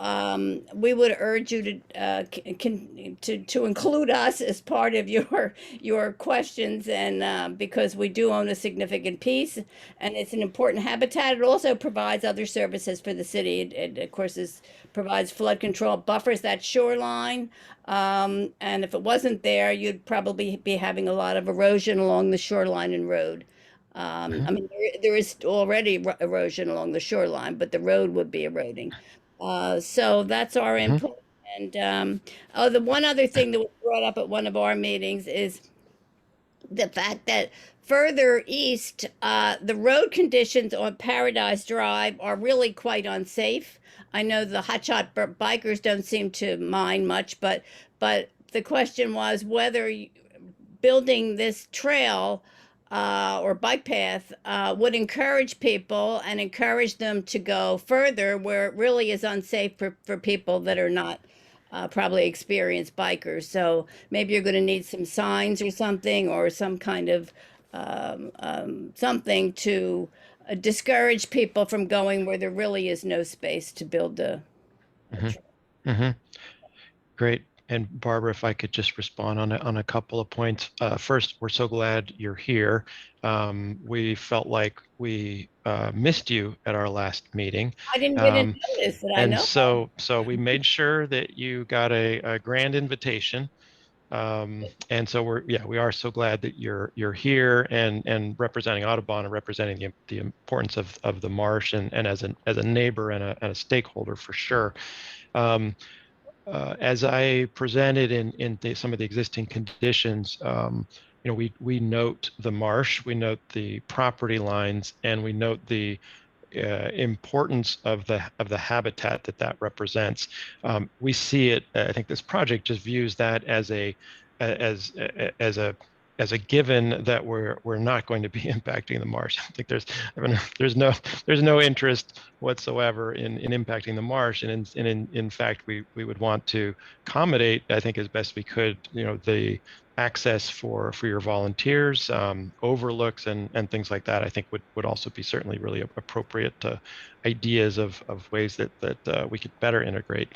we would urge you to include us as part of your questions, and because we do own a significant piece, and it's an important habitat. It also provides other services for the city. It of course provides flood control, buffers that shoreline. And if it wasn't there, you'd probably be having a lot of erosion along the shoreline and road. I mean, there is already erosion along the shoreline, but the road would be eroding. So that's our input. And the one other thing that was brought up at one of our meetings is the fact that further east, the road conditions on Paradise Drive are really quite unsafe. I know the hotshot bikers don't seem to mind much, but the question was whether building this trail or bike path would encourage people and encourage them to go further where it really is unsafe for people that are not probably experienced bikers. So maybe you're going to need some signs or something, or some kind of something to discourage people from going where there really is no space to build a trail. Great. And Barbara, if I could just respond on a couple of points. First, we're so glad you're here. We felt like we missed you at our last meeting. I didn't get a notice that I know. So we made sure that you got a grand invitation. And so we are so glad that you're here and representing Audubon and representing the importance of the marsh and as a neighbor and a stakeholder for sure. As I presented in some of the existing conditions, we note the marsh, we note the property lines, and we note the importance of the habitat that represents. We see it. I think this project just views that as a given that we're not going to be impacting the marsh. I think there's no interest whatsoever in impacting the marsh, and in fact we would want to accommodate, I think, as best we could, the access for your volunteers, overlooks and things like that. I think would also be certainly really appropriate ideas of ways that we could better integrate.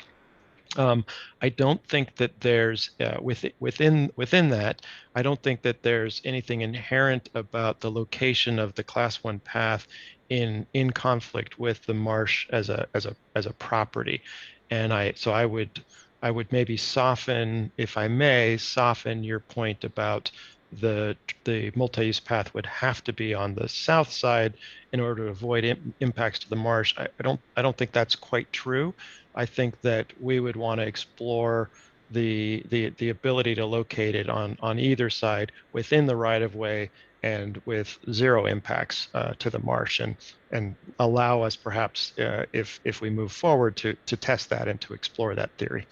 I don't think that there's within that. I don't think that there's anything inherent about the location of the Class 1 path in conflict with the marsh as a property, and I would maybe soften, if I may, soften your point about the multi-use path would have to be on the south side in order to avoid impacts to the marsh. I don't think that's quite true. I think that we would want to explore the ability to locate it on either side within the right of way and with zero impacts to the marsh, and allow us perhaps if we move forward to test that and to explore that theory.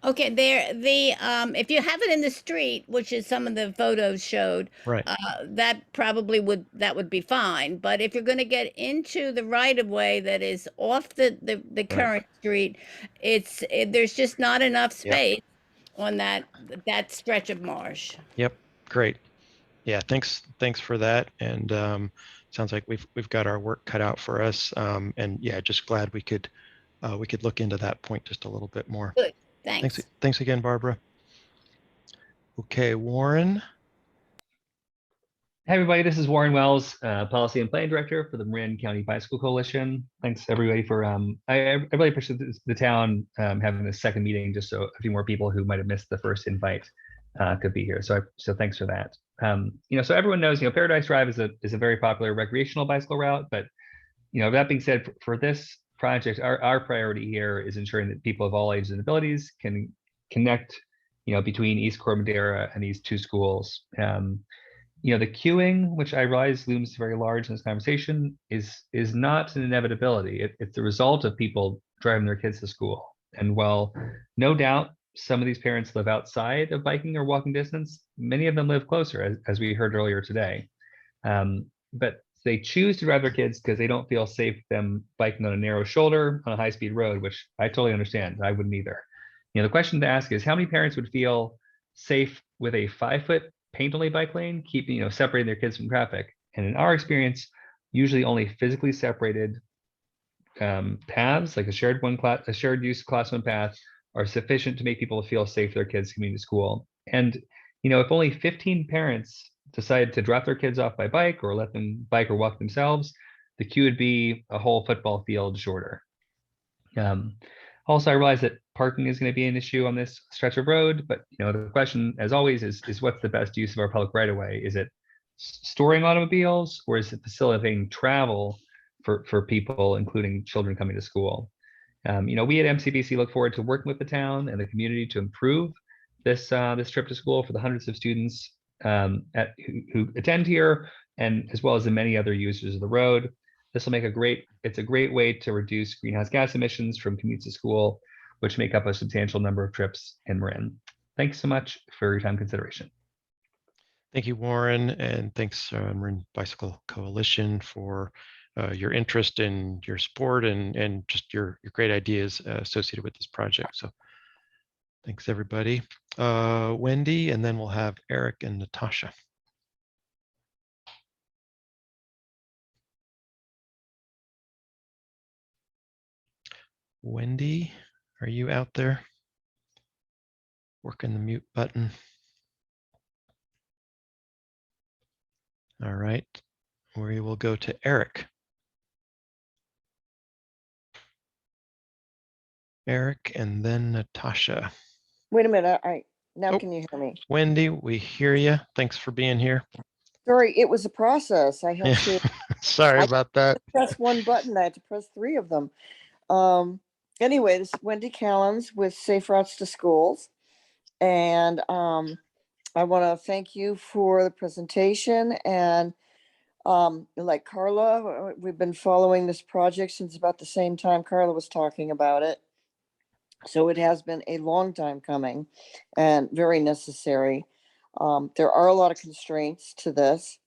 Okay, if you have it in the street, which is some of the photos showed, Right. That would be fine. But if you're going to get into the right of way that is off the current street, there's just not enough space on that stretch of marsh. Yep. Great. Yeah. Thanks for that. And sounds like we've got our work cut out for us. And yeah, just glad we could look into that point just a little bit more. Good. Thanks. Thanks again, Barbara. Okay, Warren. Hey everybody, this is Warren Wells, Policy and Planning Director for the Marin County Bicycle Coalition. Thanks everybody for, I really appreciate the town having this second meeting, just so a few more people who might have missed the first invite could be here. So thanks for that. So everyone knows, Paradise Drive is a very popular recreational bicycle route, but that being said, for this project, our priority here is ensuring that people of all ages and abilities can connect, between East Corte Madera and these two schools. The queuing, which I realize looms very large in this conversation, is not an inevitability. It's the result of people driving their kids to school. And while no doubt some of these parents live outside of biking or walking distance, many of them live closer, as we heard earlier today. But they choose to drive their kids because they don't feel safe them biking on a narrow shoulder on a high-speed road, which I totally understand. I wouldn't either. The question to ask is, how many parents would feel safe with a 5-foot paint-only bike lane, keeping separating their kids from traffic? And in our experience, usually only physically separated paths, like a shared use Class 1 path, are sufficient to make people feel safe for their kids commuting to school. And if only 15 parents decide to drop their kids off by bike or let them bike or walk themselves, the queue would be a whole football field shorter. Also, I realize that parking is going to be an issue on this stretch of road, but the question, as always, is what's the best use of our public right of way? Is it storing automobiles, or is it facilitating travel for people, including children coming to school? We at MCBC look forward to working with the town and the community to improve this trip to school for the hundreds of students who attend here, and as well as the many other users of the road. This will make it's a great way to reduce greenhouse gas emissions from commutes to school, which make up a substantial number of trips in Marin. Thanks so much for your time consideration. Thank you, Warren, and thanks Marin Bicycle Coalition for your interest in your sport and just your great ideas associated with this project. So thanks everybody. Wendy, and then we'll have Eric and Natasha. Wendy, are you out there? Working the mute button. All right, we will go to Eric. Eric and then Natasha. Wait a minute, now can you hear me? Wendy, we hear you. Thanks for being here. Sorry, it was a process. I had to Sorry about that. press one button. I had to press 3 of them. Anyway, this is Wendy Callens with Safe Routes to Schools. And I want to thank you for the presentation, and like Carla, we've been following this project since about the same time Carla was talking about it. So it has been a long time coming and very necessary. There are a lot of constraints to this.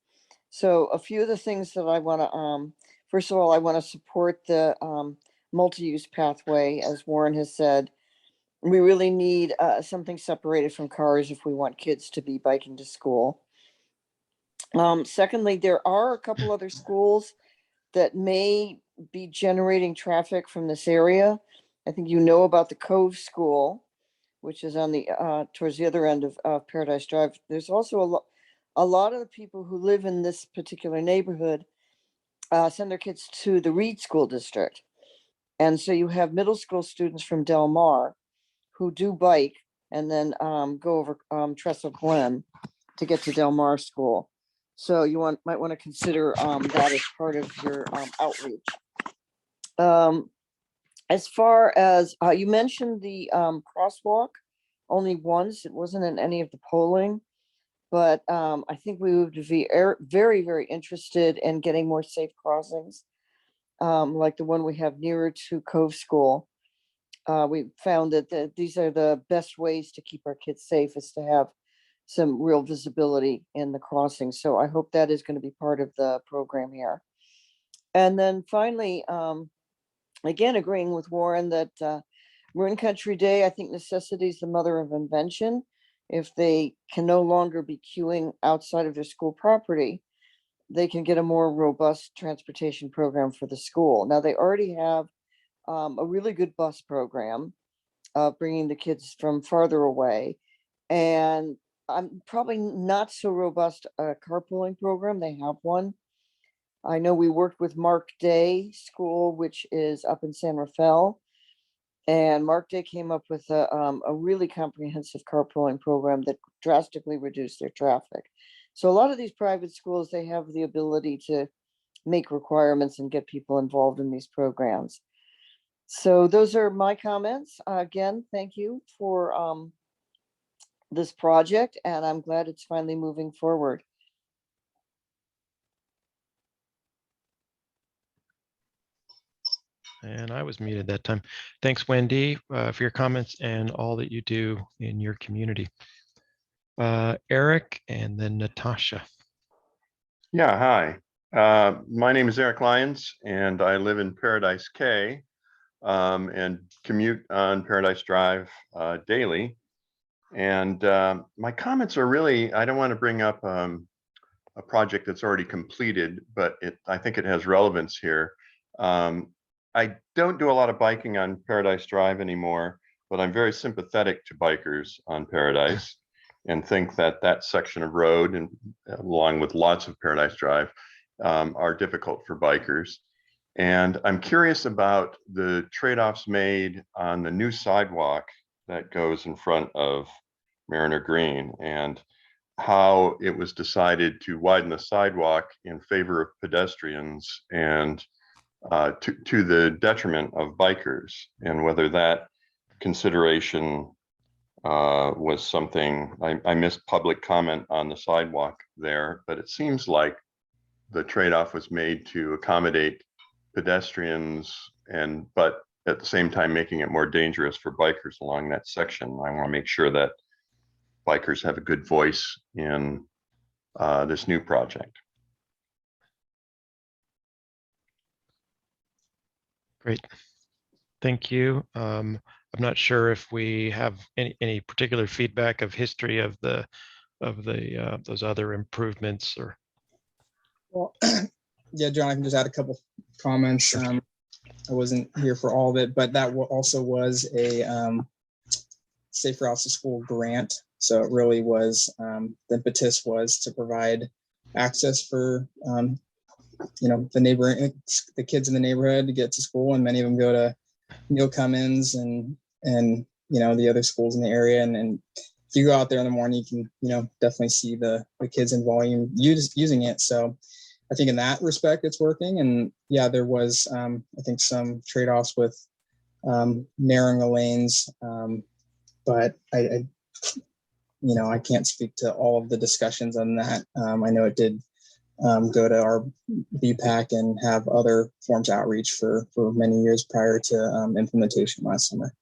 So a few of the things that I want to, first of all, I want to support the multi-use pathway, as Warren has said. We really need something separated from cars if we want kids to be biking to school. Secondly, there are a couple other schools that may be generating traffic from this area. I think you know about the Cove School, which is on the towards the other end of Paradise Drive. There's also a lot of the people who live in this particular neighborhood send their kids to the Reed School District. And so you have middle school students from Del Mar who do bike and then go over Trestle Glen to get to Del Mar School. So you might want to consider that as part of your outreach. As far as you mentioned the crosswalk, only once, it wasn't in any of the polling, but I think we would be very, very interested in getting more safe crossings, like the one we have nearer to Cove School. We found that these are the best ways to keep our kids safe, is to have some real visibility in the crossing. So I hope that is going to be part of the program here. And then finally, again, agreeing with Warren that Marin Country Day, I think necessity is the mother of invention. If they can no longer be queuing outside of their school property, they can get a more robust transportation program for the school. Now, they already have a really good bus program, bringing the kids from farther away. And I'm probably not so robust carpooling program. They have one. I know we worked with Mark Day School, which is up in San Rafael. And Mark Day came up with a really comprehensive carpooling program that drastically reduced their traffic. So a lot of these private schools, they have the ability to make requirements and get people involved in these programs. So those are my comments. Again, thank you for this project, and I'm glad it's finally moving forward. And I was muted that time. Thanks, Wendy, for your comments and all that you do in your community. Eric and then Natasha. Yeah, hi. My name is Eric Lyons, and I live in Paradise K and commute on Paradise Drive daily. And my comments are really, I don't want to bring up a project that's already completed, but I think it has relevance here. I don't do a lot of biking on Paradise Drive anymore, but I'm very sympathetic to bikers on Paradise and think that that section of road, and along with lots of Paradise Drive, are difficult for bikers. And I'm curious about the trade-offs made on the new sidewalk that goes in front of Mariner Green, and how it was decided to widen the sidewalk in favor of pedestrians and to the detriment of bikers, and whether that consideration was something. I missed public comment on the sidewalk there, but it seems like the trade-off was made to accommodate pedestrians, but at the same time making it more dangerous for bikers along that section. I want to make sure that bikers have a good voice in this new project. Great. Thank you. I'm not sure if we have any particular feedback of history of those other improvements or. Well, yeah, John, I can just add a couple comments. I wasn't here for all of it, but that also was a Safe Routes to School grant. So it really was, the impetus was to provide access for, the kids in the neighborhood to get to school, and many of them go to Neil Cummins and the other schools in the area. And if you go out there in the morning, you can, definitely see the kids in volume using it. So I think in that respect, it's working. And yeah, there was, I think, some trade-offs with narrowing the lanes. But I can't speak to all of the discussions on that. I know it did go to our BPAC and have other forms of outreach for many years prior to implementation last summer.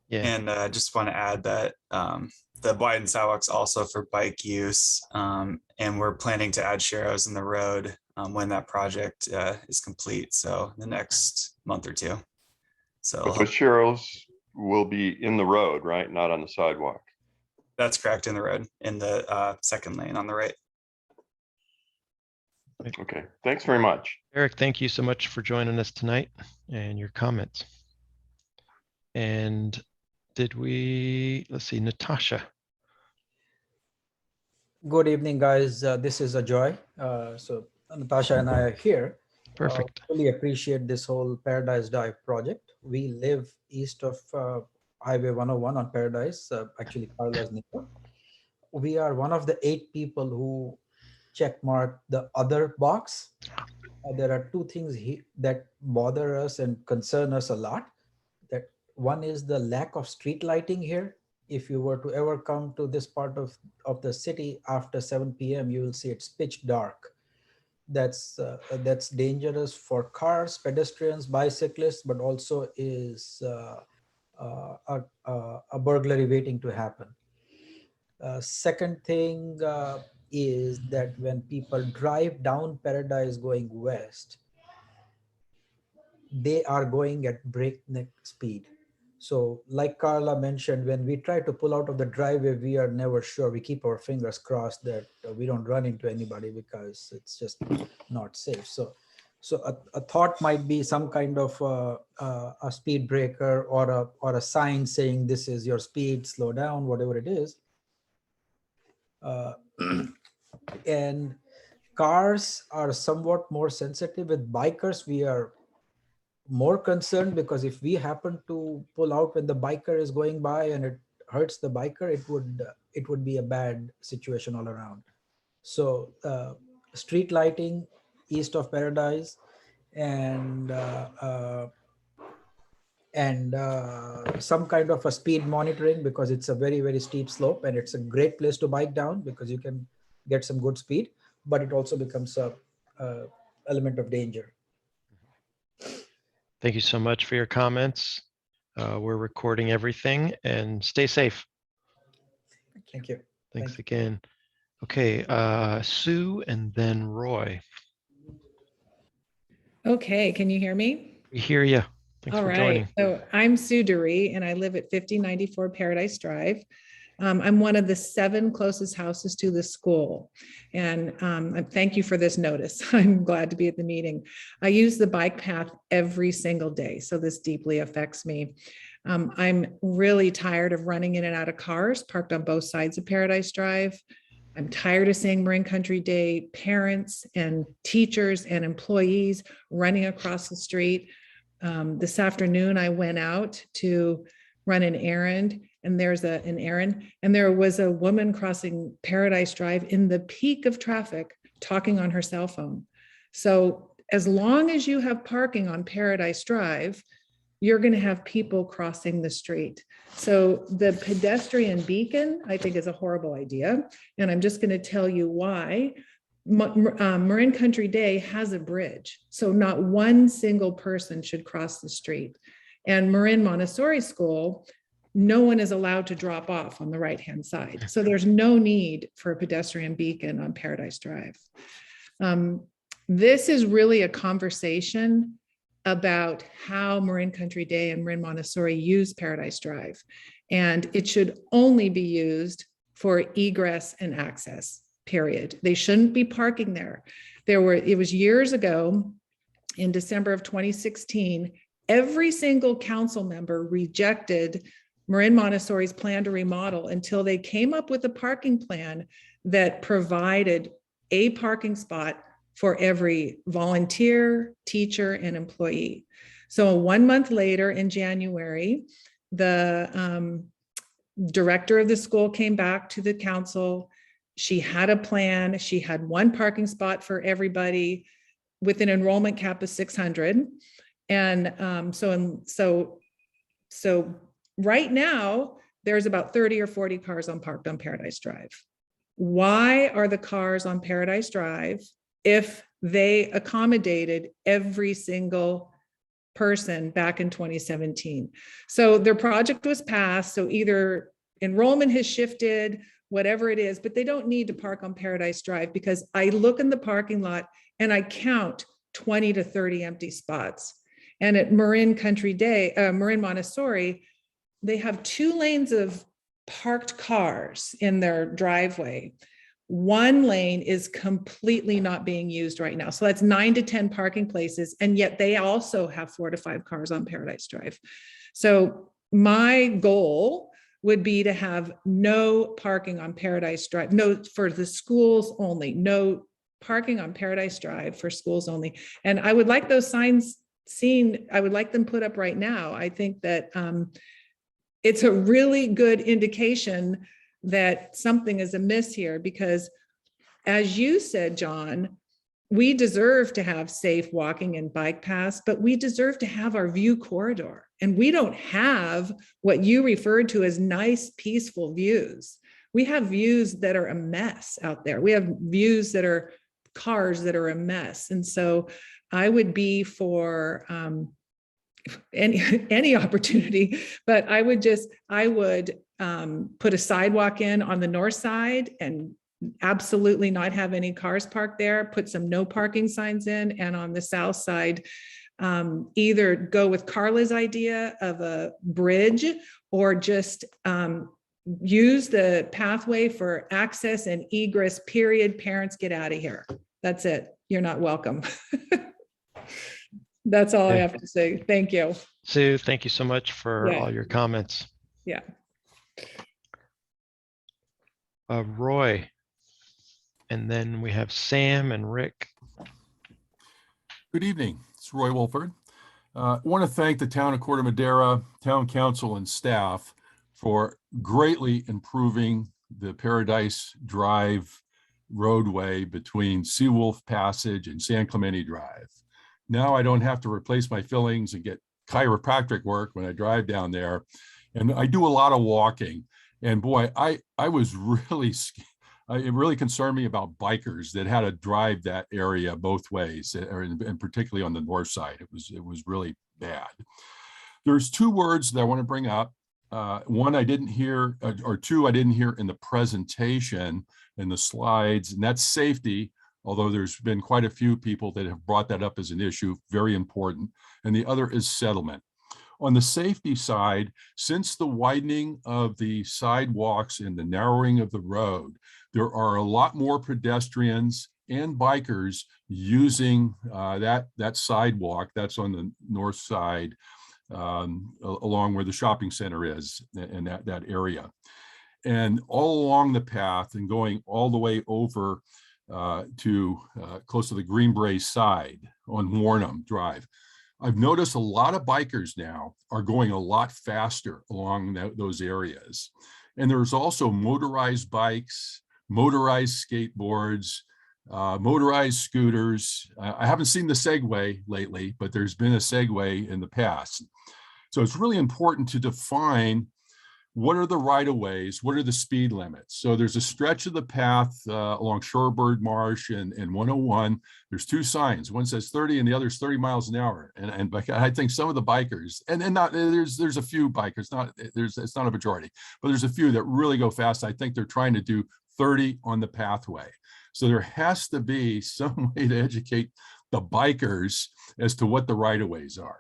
Yeah. And I just want to add that the widened sidewalks also for bike use, and we're planning to add sharrows in the road when that project is complete. So the next month or two. So But the sharrows will be in the road, right? Not on the sidewalk. that's correct, in the road, in the second lane on the right. Okay, thanks very much. Eric, thank you so much for joining us tonight and your comments. And let's see, Natasha. Good evening, guys. This is Ajoy. So Natasha and I are here. Perfect. Really appreciate this whole Paradise Drive project. We live east of Highway 101 on Paradise, actually Carla's neighbor. We are one of the 8 people who check mark the other box. There are 2 things that bother us and concern us a lot. That one is the lack of street lighting here. If you were to ever come to this part of the city after 7 p.m., you will see it's pitch dark. That's dangerous for cars, pedestrians, bicyclists, but also is a burglary waiting to happen. Second thing is that when people drive down Paradise going west, they are going at breakneck speed. So like Carla mentioned, when we try to pull out of the driveway, we are never sure. We keep our fingers crossed that we don't run into anybody because it's just not safe. So a thought might be some kind of a speed breaker or a sign saying this is your speed, slow down, whatever it is. And cars are somewhat more sensitive. With bikers, we are more concerned because if we happen to pull out when the biker is going by and it hurts the biker, it would be a bad situation all around. So street lighting east of Paradise and some kind of a speed monitoring, because it's a very, very steep slope and it's a great place to bike down because you can get some good speed, but it also becomes a element of danger. Thank you so much for your comments. We're recording everything and stay safe. Thank you. Thanks again. Okay, Sue and then Roy. Okay, can you hear me? We hear you. Thanks All for right. joining. So I'm Sue Dury and I live at 5094 Paradise Drive. I'm one of the 7 closest houses to the school. And thank you for this notice. I'm glad to be at the meeting. I use the bike path every single day, so this deeply affects me. I'm really tired of running in and out of cars parked on both sides of Paradise Drive. I'm tired of seeing Marin Country Day parents and teachers and employees running across the street. This afternoon, I went out to run an errand, and there was a woman crossing Paradise Drive in the peak of traffic talking on her cell phone. So as long as you have parking on Paradise Drive, you're going to have people crossing the street. So the pedestrian beacon, I think, is a horrible idea. And I'm just going to tell you why. Marin Country Day has a bridge, so not one single person should cross the street. And Marin Montessori School, no one is allowed to drop off on the right-hand side. So there's no need for a pedestrian beacon on Paradise Drive. This is really a conversation about how Marin Country Day and Marin Montessori use Paradise Drive. And it should only be used for egress and access, period. They shouldn't be parking there. It was years ago, in December of 2016, every single council member rejected Marin Montessori's plan to remodel until they came up with a parking plan that provided a parking spot for every volunteer, teacher, and employee. So 1 month later in January, the director of the school came back to the council. She had a plan. She had 1 parking spot for everybody with an enrollment cap of 600. And so right now, there's about 30 or 40 cars parked on Paradise Drive. Why are the cars on Paradise Drive if they accommodated every single person back in 2017? So their project was passed. So either enrollment has shifted, whatever it is, but they don't need to park on Paradise Drive, because I look in the parking lot and I count 20 to 30 empty spots. And at Marin Montessori, they have 2 lanes of parked cars in their driveway. 1 lane is completely not being used right now. So that's 9 to 10 parking places. And yet they also have 4 to 5 cars on Paradise Drive. So my goal would be to have no parking on Paradise Drive, no, for the schools only, no parking on Paradise Drive for schools only. And I would like those signs seen, I would like them put up right now. I think that it's a really good indication that something is amiss here, because as you said, John, we deserve to have safe walking and bike paths, but we deserve to have our view corridor. And we don't have what you referred to as nice, peaceful views. We have views that are a mess out there. We have views that are cars that are a mess. And so I would be for any opportunity, but I would put a sidewalk in on the north side and absolutely not have any cars parked there, put some no parking signs in, and on the south side, either go with Carla's idea of a bridge or just use the pathway for access and egress, period. Parents, get out of here. That's it. You're not welcome. That's all I have to say. Thank you. Sue, thank you so much for Yeah. all your comments. Yeah. Roy, and then we have Sam and Rick. Good evening. It's Roy Wolford. I want to thank the town of Corte Madera, town council and staff for greatly improving the Paradise Drive roadway between Seawolf Passage and San Clemente Drive. Now I don't have to replace my fillings and get chiropractic work when I drive down there. And I do a lot of walking. And boy, I was really, it really concerned me about bikers that had to drive that area both ways, and particularly on the north side. It was really bad. There's 2 words that I want to bring up. One I didn't hear, or 2 I didn't hear in the presentation, in the slides, and that's safety. Although there's been quite a few people that have brought that up as an issue, very important. And the other is settlement. On the safety side, since the widening of the sidewalks and the narrowing of the road, there are a lot more pedestrians and bikers using that sidewalk that's on the north side, along where the shopping center is in that area. And all along the path and going all the way over to close to the Greenbrae side on Warnham Drive. I've noticed a lot of bikers now are going a lot faster along those areas. And there's also motorized bikes, motorized skateboards, motorized scooters. I haven't seen the Segway lately, but there's been a Segway in the past. So it's really important to define what are the right-of-ways, what are the speed limits. So there's a stretch of the path along Shorebird Marsh and 101. There's 2 signs. One says 30 and the other is 30 miles an hour. And I think some of the bikers, and not there's a few bikers, it's not a majority, but there's a few that really go fast. I think they're trying to do 30 on the pathway. So there has to be some way to educate the bikers as to what the right-of-ways are.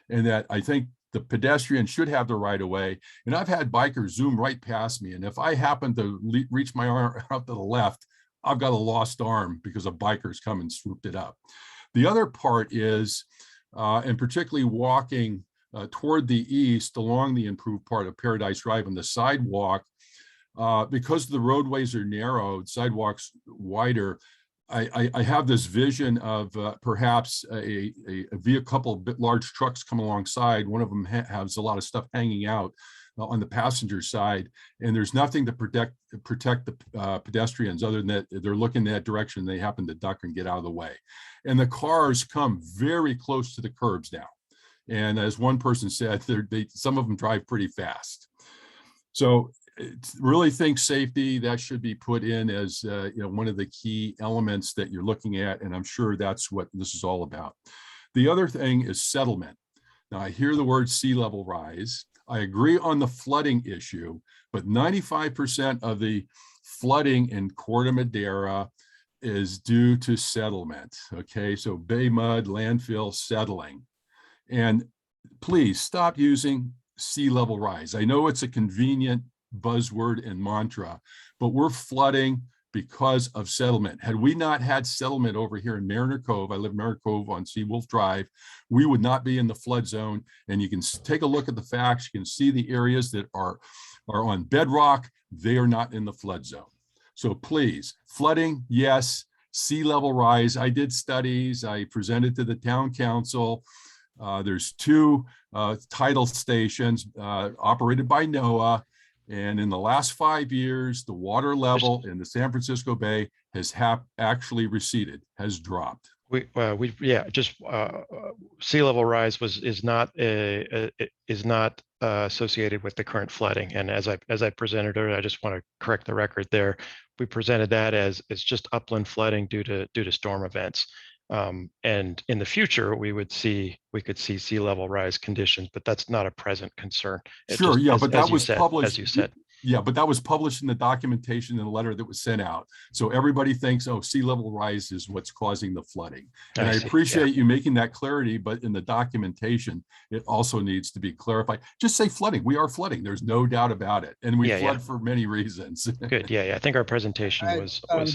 And that I think the pedestrian should have the right of way. And I've had bikers zoom right past me. And if I happen to reach my arm out to the left, I've got a lost arm because a biker's come and swooped it up. The other part is, and particularly walking toward the east along the improved part of Paradise Drive on the sidewalk, because the roadways are narrowed, sidewalks wider, I have this vision of perhaps a couple of large trucks come alongside. One of them has a lot of stuff hanging out on the passenger side, and there's nothing to protect the pedestrians other than that they're looking that direction. They happen to duck and get out of the way. And the cars come very close to the curbs now. And as one person said, some of them drive pretty fast. So really think safety, that should be put in as one of the key elements that you're looking at. And I'm sure that's what this is all about. The other thing is settlement. Now I hear the word sea level rise. I agree on the flooding issue, but 95% of the flooding in Corte Madera is due to settlement. Okay, so bay mud, landfill, settling. And please stop using sea level rise. I know it's a convenient buzzword and mantra, but we're flooding because of settlement. Had we not had settlement over here in Mariner Cove, I live in Mariner Cove on Seawolf Drive, we would not be in the flood zone. And you can take a look at the facts. You can see the areas that are on bedrock. They are not in the flood zone. So please, flooding, yes. Sea level rise. I did studies. I presented to the town council. There's 2 tidal stations operated by NOAA. And in the last 5 years, the water level in the San Francisco Bay has actually receded, has dropped. Sea level rise is not associated with the current flooding. And as I presented earlier, I just want to correct the record there. We presented that as it's just upland flooding due to storm events. And in the future, we could see sea level rise conditions, but that's not a present concern. Sure, yeah, but that was published, as you said. Yeah, but that was published in the documentation in the letter that was sent out. So everybody thinks, oh, sea level rise is what's causing the flooding. And I appreciate you making that clarity, but in the documentation, it also needs to be clarified. Just say flooding. We are flooding. There's no doubt about it. And we flood for many reasons. Good. Yeah. I think our presentation was spot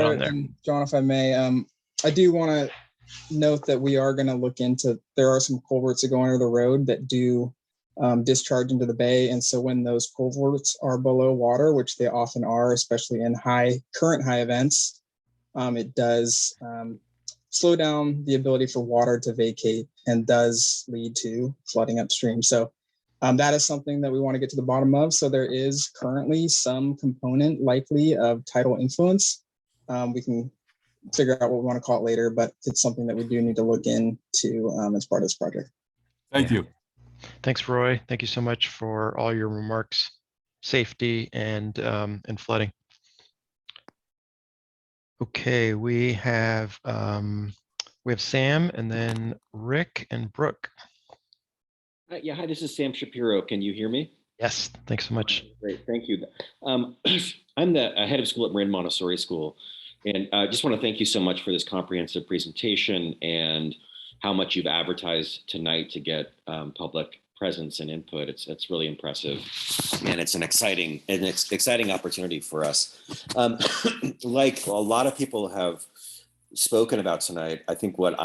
on there. And John, if I may, I do want to note that we are going to look into, there are some culverts that go under the road that do discharge into the bay. And so when those culverts are below water, which they often are, especially in current high events, it does slow down the ability for water to vacate and does lead to flooding upstream. So that is something that we want to get to the bottom of. So there is currently some component likely of tidal influence. We can figure out what we want to call it later, but it's something that we do need to look into as part of this project. Thank you. Thanks, Roy. Thank you so much for all your remarks, safety and flooding. Okay, we have Sam and then Rick and Brooke. Yeah, hi, this is Sam Shapiro. Can you hear me? Yes, thanks so much. Great, thank you. I'm the head of school at Marin Montessori School, and I just want to thank you so much for this comprehensive presentation and how much you've advertised tonight to get public presence and input. It's really impressive, and it's an exciting opportunity for us. Like a lot of people have spoken about tonight, I think what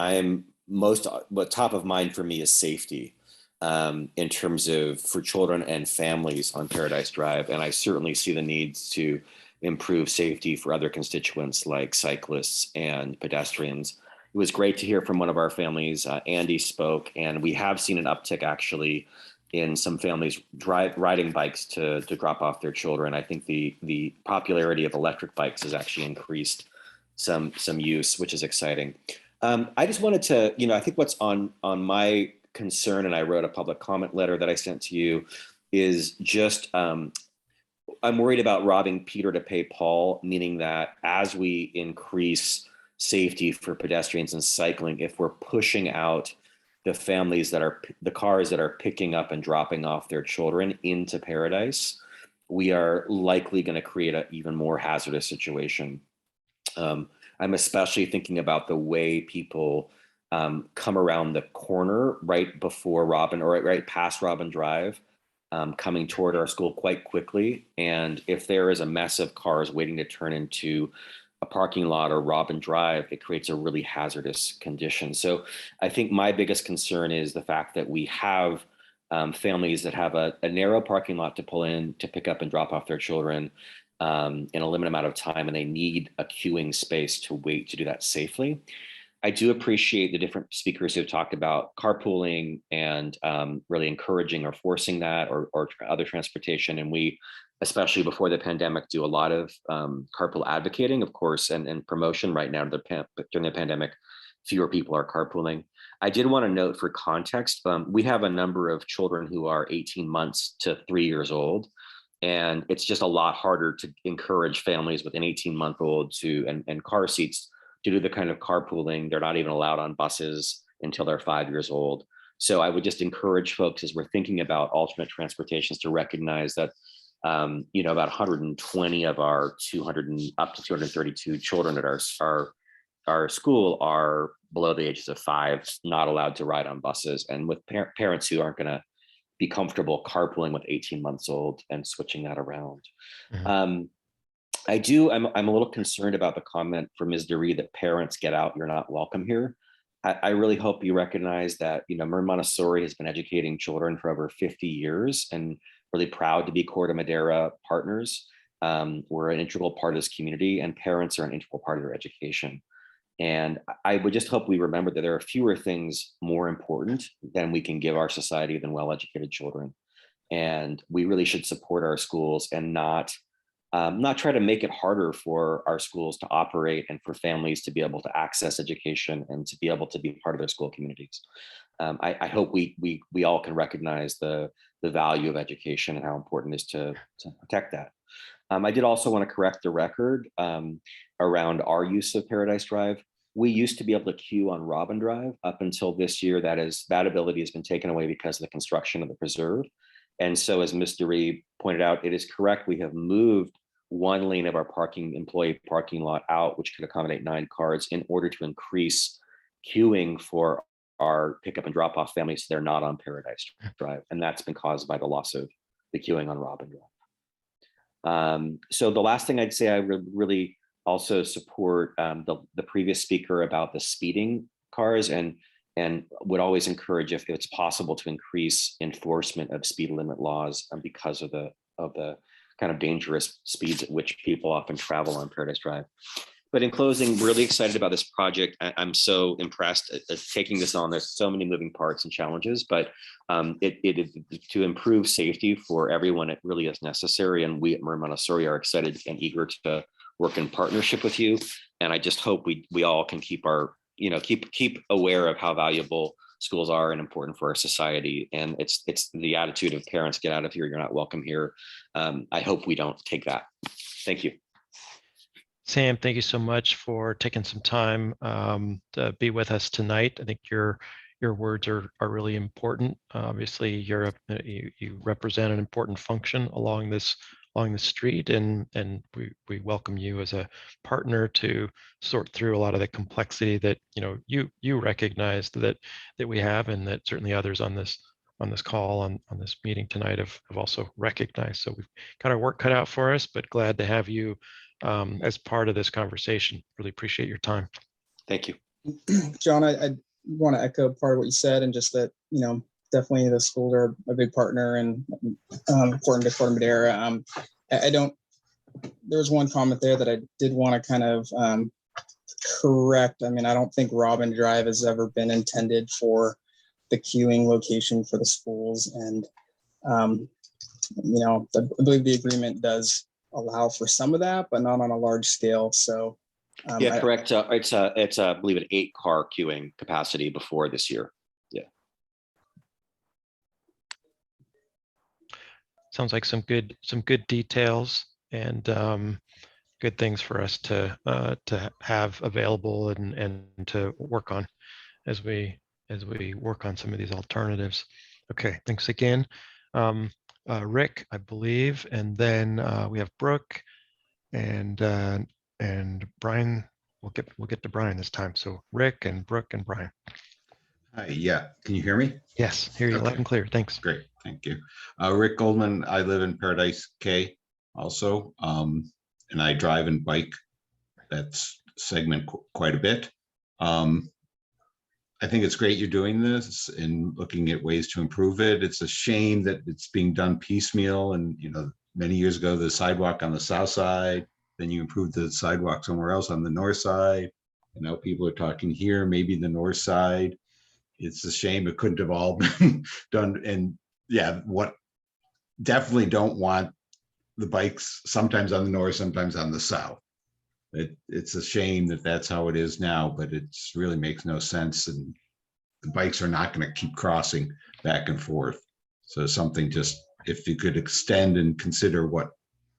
top of mind for me is safety in terms of for children and families on Paradise Drive, and I certainly see the needs to improve safety for other constituents like cyclists and pedestrians. It was great to hear from one of our families. Andy spoke, and we have seen an uptick actually in some families riding bikes to drop off their children. I think the popularity of electric bikes has actually increased some use, which is exciting. I just wanted to, I think what's on my concern, and I wrote a public comment letter that I sent to you, is just I'm worried about robbing Peter to pay Paul, meaning that as we increase safety for pedestrians and cycling, if we're pushing out the families the cars that are picking up and dropping off their children into Paradise, we are likely going to create an even more hazardous situation. I'm especially thinking about the way people come around the corner right before Robin, or right past Robin Drive, coming toward our school quite quickly. And if there is a mess of cars waiting to turn into a parking lot or Robin Drive, it creates a really hazardous condition. So I think my biggest concern is the fact that we have families that have a narrow parking lot to pull in to pick up and drop off their children in a limited amount of time, and they need a queuing space to wait to do that safely. I do appreciate the different speakers who have talked about carpooling and really encouraging or forcing that, or other transportation. And we, especially before the pandemic, do a lot of carpool advocating, of course, and promotion. Right now, during the pandemic, fewer people are carpooling. I did want to note for context, we have a number of children who are 18 months to 3 years old. And it's just a lot harder to encourage families with an 18-month-old and car seats to do the kind of carpooling. They're not even allowed on buses until they're 5 years old. So I would just encourage folks, as we're thinking about alternate transportations, to recognize that about 120 of our 200 and up to 232 children at our school are below the ages of 5, not allowed to ride on buses, and with parents who aren't going to be comfortable carpooling with 18 months old and switching that around. Mhm. I'm a little concerned about the comment from Ms. DeRee that parents get out, you're not welcome here. I really hope you recognize that, Marin Montessori has been educating children for over 50 years and really proud to be Corte Madera partners. We're an integral part of this community, and parents are an integral part of their education. And I would just hope we remember that there are fewer things more important than we can give our society than well-educated children. And we really should support our schools and not try to make it harder for our schools to operate and for families to be able to access education and to be able to be part of their school communities. I hope we all can recognize the value of education and how important it is to protect that. I did also want to correct the record around our use of Paradise Drive. We used to be able to queue on Robin Drive up until this year. That ability has been taken away because of the construction of the preserve. And so, as Ms. DeRee pointed out, it is correct. We have moved one lane of our employee parking lot out, which could accommodate 9 cars, in order to increase queuing for our pickup and drop off families so they're not on Paradise Drive. And that's been caused by the loss of the queuing on Robin Drive. So the last thing I'd say, I would really also support the previous speaker about the speeding cars, and would always encourage, if it's possible, to increase enforcement of speed limit laws because of the kind of dangerous speeds at which people often travel on Paradise Drive. But in closing, really excited about this project. I'm so impressed at taking this on. There's so many moving parts and challenges, but to improve safety for everyone, it really is necessary. And we at Marin Montessori are excited and eager to work in partnership with you. And I just hope we all can keep aware of how valuable schools are and important for our society. And it's the attitude of parents, get out of here, you're not welcome here. I hope we don't take that. Thank you. Sam, thank you so much for taking some time to be with us tonight. I think your words are really important. Obviously, you represent an important function along the street, and we welcome you as a partner to sort through a lot of the complexity that you recognize that we have, and that certainly others on this call, on this meeting tonight have also recognized. So we've got our work cut out for us, but glad to have you as part of this conversation. Really appreciate your time. Thank you. John, I want to echo part of what you said, and just that, definitely the schools are a big partner and important to Corte Madera. There was one comment there that I did want to kind of correct. I mean, I don't think Robin Drive has ever been intended for the queuing location for the schools. And, I believe the agreement does allow for some of that, but not on a large scale. So yeah, correct. It's I believe an 8-car queuing capacity before this year. Yeah. Sounds like some good details and good things for us to have available and to work on as we work on some of these alternatives. Okay, thanks again. Rick, I believe, and then we have Brooke and Brian. We'll get to Brian this time. So Rick and Brooke and Brian. Hi, yeah, can you hear me? Yes, hear you loud and clear. Thanks. Great, thank you. Rick Goldman, I live in Paradise K also, and I drive and bike that segment quite a bit. I think it's great you're doing this and looking at ways to improve it. It's a shame that it's being done piecemeal, and many years ago, the sidewalk on the south side, then you improved the sidewalk somewhere else on the north side, and now people are talking here, maybe the north side. It's a shame it couldn't have all been done. And yeah, definitely don't want the bikes sometimes on the north, sometimes on the south. It's a shame that that's how it is now, but it really makes no sense. And the bikes are not going to keep crossing back and forth. So something just if you could extend and consider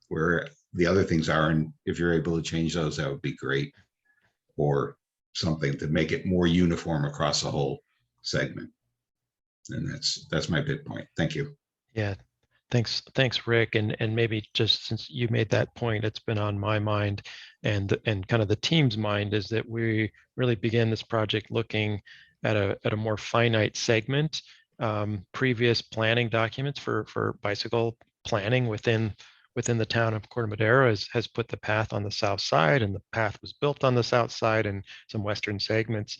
where the other things are, and if you're able to change those, that would be great. Or something to make it more uniform across the whole segment. And that's my big point. Thank you. Yeah, thanks, Rick. And maybe just since you made that point, it's been on my mind and kind of the team's mind, is that we really began this project looking at a more finite segment. Previous planning documents for bicycle planning within the town of Corte Madera has put the path on the south side, and the path was built on the south side and some western segments.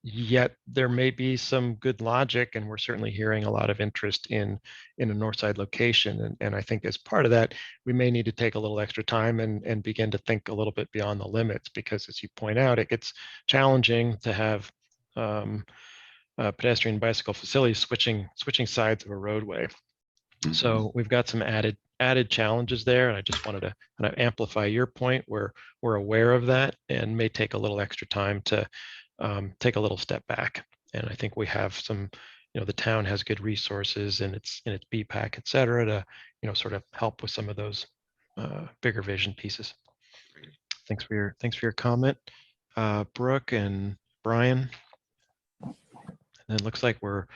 Yet there may be some good logic, and we're certainly hearing a lot of interest in a north side location. And I think as part of that, we may need to take a little extra time and begin to think a little bit beyond the limits, because as you point out, it gets challenging to have pedestrian bicycle facilities switching sides of a roadway. So we've got some added challenges there, and I just wanted to kind of amplify your point. We're aware of that and may take a little extra time to take a little step back. And I think we have some, the town has good resources in its BPAC, et cetera, to sort of help with some of those bigger vision pieces. Thanks for your comment, Brooke and Brian. And it looks like we're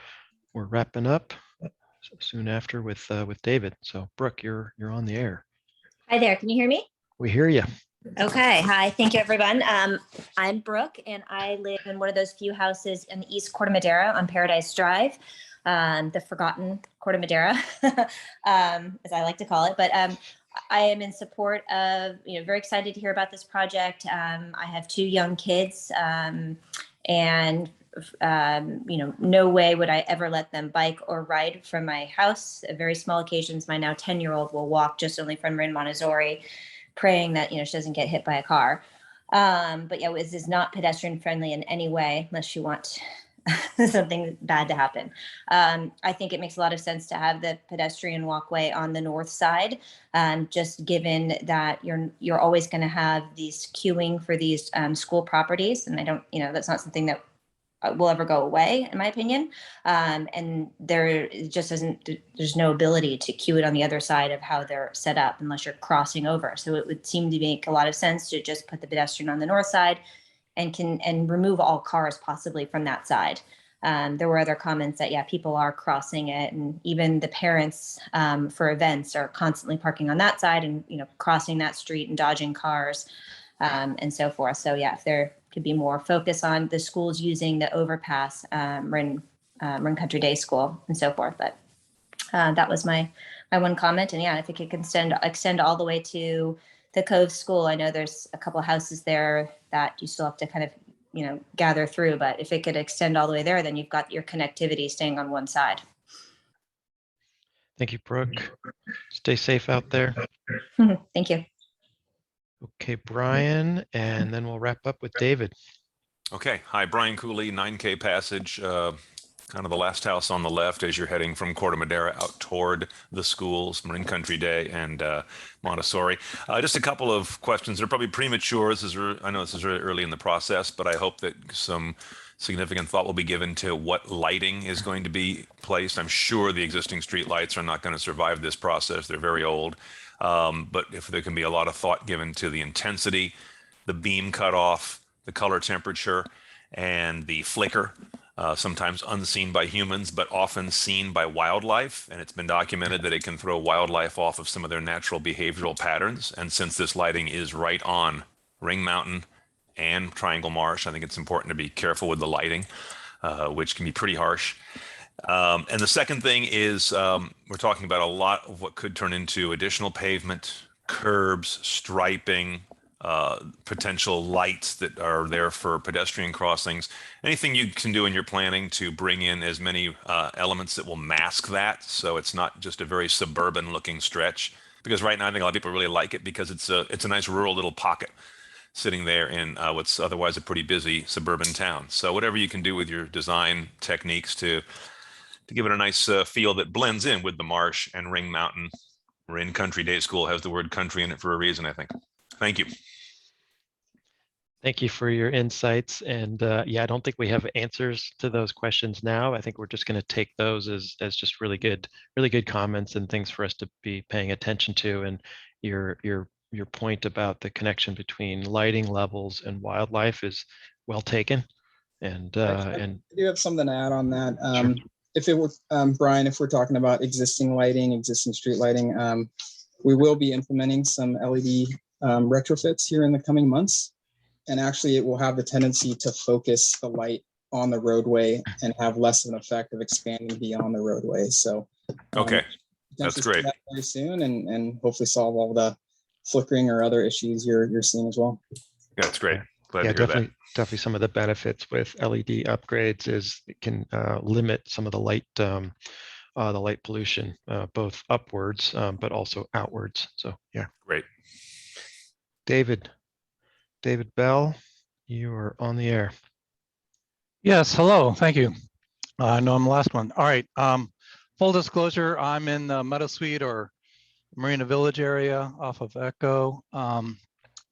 wrapping up soon after with David. So Brooke, you're on the air. Hi there. Can you hear me? We hear you. Okay. Hi. Thank you, everyone. I'm Brooke, and I live in one of those few houses in the East Corte Madera on Paradise Drive, the forgotten Corte Madera, as I like to call it. But I am in support of, very excited to hear about this project. I have 2 young kids, and no way would I ever let them bike or ride from my house. At very small occasions, my now 10-year-old will walk just only from Marin Montessori, praying that, she doesn't get hit by a car. But yeah, this is not pedestrian friendly in any way, unless you want something bad to happen. I think it makes a lot of sense to have the pedestrian walkway on the north side, just given that you're always going to have these queuing for these school properties. And I don't, that's not something that will ever go away, in my opinion. And there just there's no ability to queue it on the other side of how they're set up unless you're crossing over. So it would seem to make a lot of sense to just put the pedestrian on the north side and remove all cars possibly from that side. There were other comments that, people are crossing it, and even the parents for events are constantly parking on that side and, crossing that street and dodging cars and so forth. So if there could be more focus on the schools using the overpass, Marin Country Day School and so forth. But that was my one comment. And if it could extend all the way to the Cove School. I know there's a couple of houses there that you still have to kind of, gather through, but if it could extend all the way there, then you've got your connectivity staying on one side. Thank you, Brooke. Stay safe out there. Thank you. Okay, Brian, and then we'll wrap up with David. Okay. Hi, Brian Cooley, 9K Passage, kind of the last house on the left as you're heading from Corte Madera out toward the schools, Marin Country Day and Montessori. Just a couple of questions. They're probably premature. I know this is really early in the process, but I hope that some significant thought will be given to what lighting is going to be placed. I'm sure the existing street lights are not going to survive this process. They're very old. But if there can be a lot of thought given to the intensity, the beam cutoff, the color temperature, and the flicker, sometimes unseen by humans, but often seen by wildlife. And it's been documented that it can throw wildlife off of some of their natural behavioral patterns. And since this lighting is right on Ring Mountain and Triangle Marsh, I think it's important to be careful with the lighting, which can be pretty harsh. And the second thing is we're talking about a lot of what could turn into additional pavement, curbs, striping, potential lights that are there for pedestrian crossings. Anything you can do in your planning to bring in as many elements that will mask that, so it's not just a very suburban looking stretch. Because right now I think a lot of people really like it because it's a nice rural little pocket sitting there in what's otherwise a pretty busy suburban town. So whatever you can do with your design techniques to give it a nice feel that blends in with the marsh and Ring Mountain. Marin Country Day School has the word country in it for a reason, I think. Thank you. Thank you for your insights. And yeah, I don't think we have answers to those questions now. I think we're just going to take those as just really good comments and things for us to be paying attention to. And your point about the connection between lighting levels and wildlife is well taken. And I do have something to add on that. If it were, Brian, if we're talking about existing lighting, existing street lighting, we will be implementing some LED retrofits here in the coming months. And actually, it will have the tendency to focus the light on the roadway and have less of an effect of expanding beyond the roadway. So, okay, that's great. That very soon, and hopefully solve all the flickering or other issues you're seeing as well. That's great. Glad yeah, to hear definitely, that. definitely some of the benefits with LED upgrades is it can limit some of the light pollution, both upwards, but also outwards. So yeah. Great. David Bell, you are on the air. Yes, hello, thank you. I know I'm the last one. All right, full disclosure, I'm in the Meadow Suite or Marina Village area off of Echo. I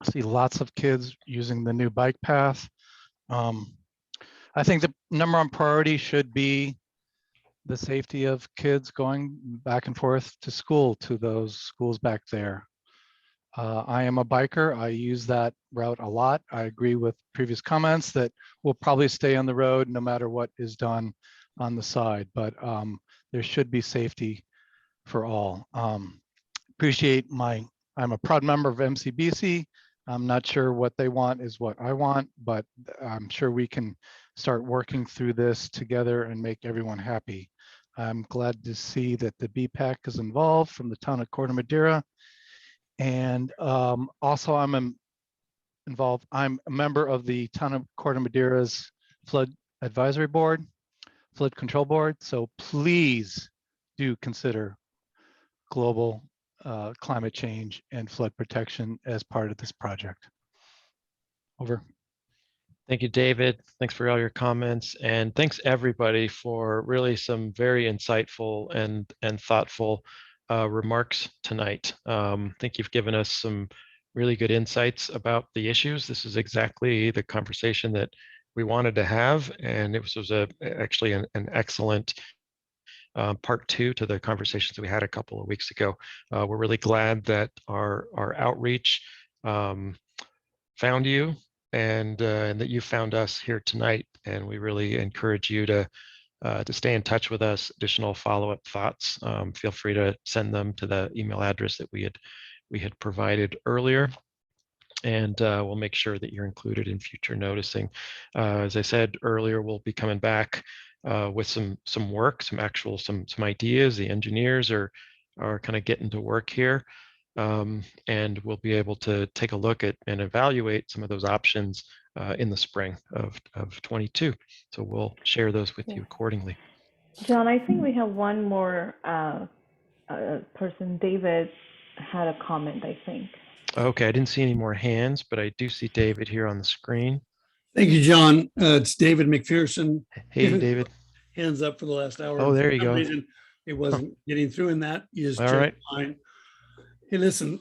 see lots of kids using the new bike path. I think the number one priority should be the safety of kids going back and forth to school, to those schools back there. I am a biker. I use that route a lot. I agree with previous comments that we'll probably stay on the road no matter what is done on the side, but there should be safety for all. I'm a proud member of MCBC. I'm not sure what they want is what I want, but I'm sure we can start working through this together and make everyone happy. I'm glad to see that the BPAC is involved from the town of Corte Madera. And also involved. I'm a member of the town of Corte Madera's flood advisory board, flood control board. So please do consider global climate change and flood protection as part of this project. Over. Thank you, David. Thanks for all your comments, and thanks everybody for really some very insightful and thoughtful remarks tonight. I think you've given us some really good insights about the issues. This is exactly the conversation that we wanted to have, and it was actually an excellent part two to the conversations that we had a couple of weeks ago. We're really glad that our outreach found you and that you found us here tonight. And we really encourage you to stay in touch with us. Additional follow-up thoughts, feel free to send them to the email address that we had provided earlier. And we'll make sure that you're included in future noticing. As I said earlier, we'll be coming back with some work, some ideas. The engineers are kind of getting to work here. And we'll be able to take a look at and evaluate some of those options in the spring of 22. So we'll share those with you accordingly. John, I think we have one more person. David had a comment, I think. Okay, I didn't see any more hands, but I do see David here on the screen. Thank you, John. It's David McPherson. Hey, David. Hands up for the last hour. Oh, there you go. Reason, it wasn't getting through in that. You just all right. Fine. Hey, listen,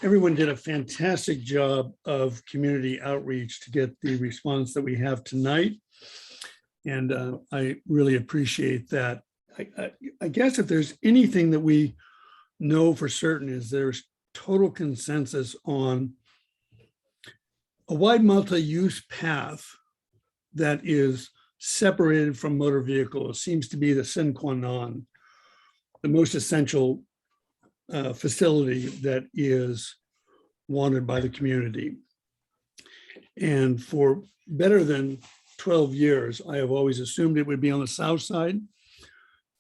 everyone did a fantastic job of community outreach to get the response that we have tonight. And I really appreciate that. I guess if there's anything that we know for certain is there's total consensus on a wide multi-use path that is separated from motor vehicles. Seems to be the sine qua non, the most essential facility that is wanted by the community. And for better than 12 years, I have always assumed it would be on the south side.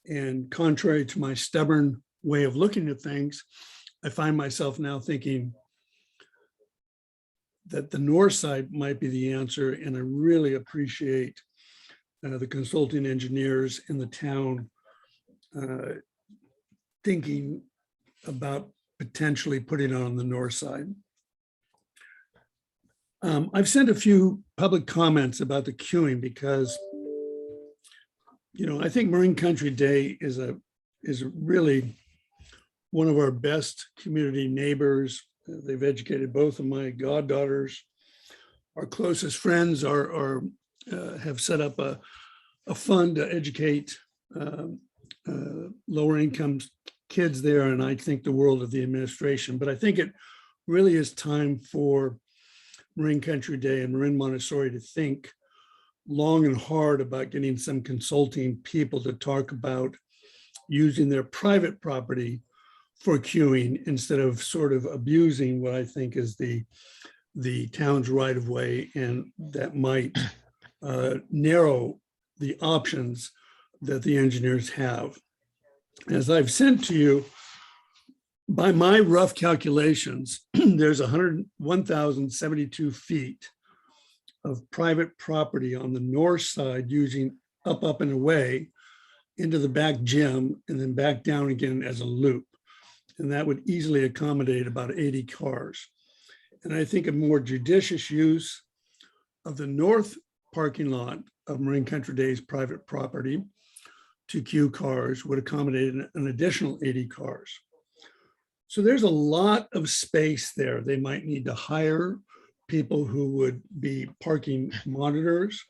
And contrary to my stubborn way of looking at things, I find myself now thinking that the north side might be the answer. And I really appreciate the consulting engineers in the town thinking about potentially putting it on the north side. I've sent a few public comments about the queuing because, you know, I think Marine Country Day is really one of our best community neighbors. They've educated both of my goddaughters. our closest friends have set up a fund to educate lower income kids there, and I think the world of the administration. But I think it really is time for Marin Country Day and Marin Montessori to think long and hard about getting some consulting people to talk about using their private property for queuing instead of sort of abusing what I think is the town's right of way, and that might narrow the options that the engineers have. As I've sent to you, by my rough calculations, there's 1,072 feet of private property on the north side using up and away into the back gym and then back down again as a loop. And that would easily accommodate about 80 cars. And I think a more judicious use of the north parking lot of Marin Country Day's private property to queue cars would accommodate an additional 80 cars. So there's a lot of space there. They might need to hire people who would be parking monitors,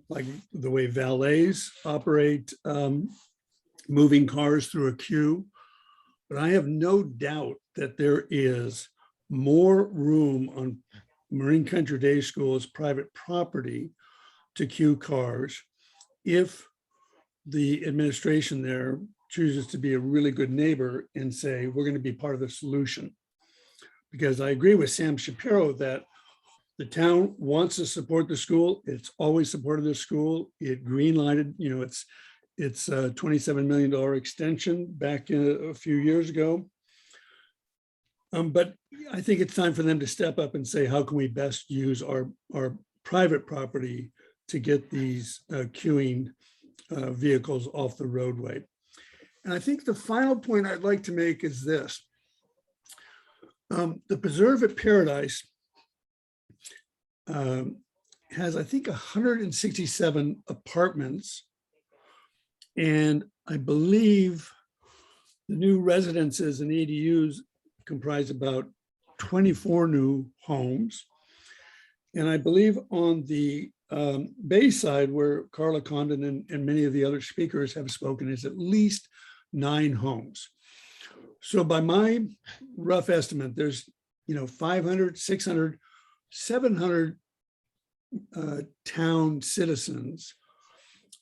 like the way valets operate moving cars through a queue. But I have no doubt that there is more room on Marin Country Day School's private property to queue cars if the administration there chooses to be a really good neighbor and say, we're going to be part of the solution. Because I agree with Sam Shapiro that the town wants to support the school. It's always supported the school. It green-lighted, it's a $27 million extension back a few years ago. But I think it's time for them to step up and say, how can we best use our private property to get these queuing vehicles off the roadway? And I think the final point I'd like to make is this. The Preserve at Paradise has, I think, 167 apartments. And I believe the new residences and ADUs comprise about 24 new homes. And I believe on the Bay side, where Carla Condon and many of the other speakers have spoken, is at least 9 homes. So by my rough estimate, there's 500, 600, 700 town citizens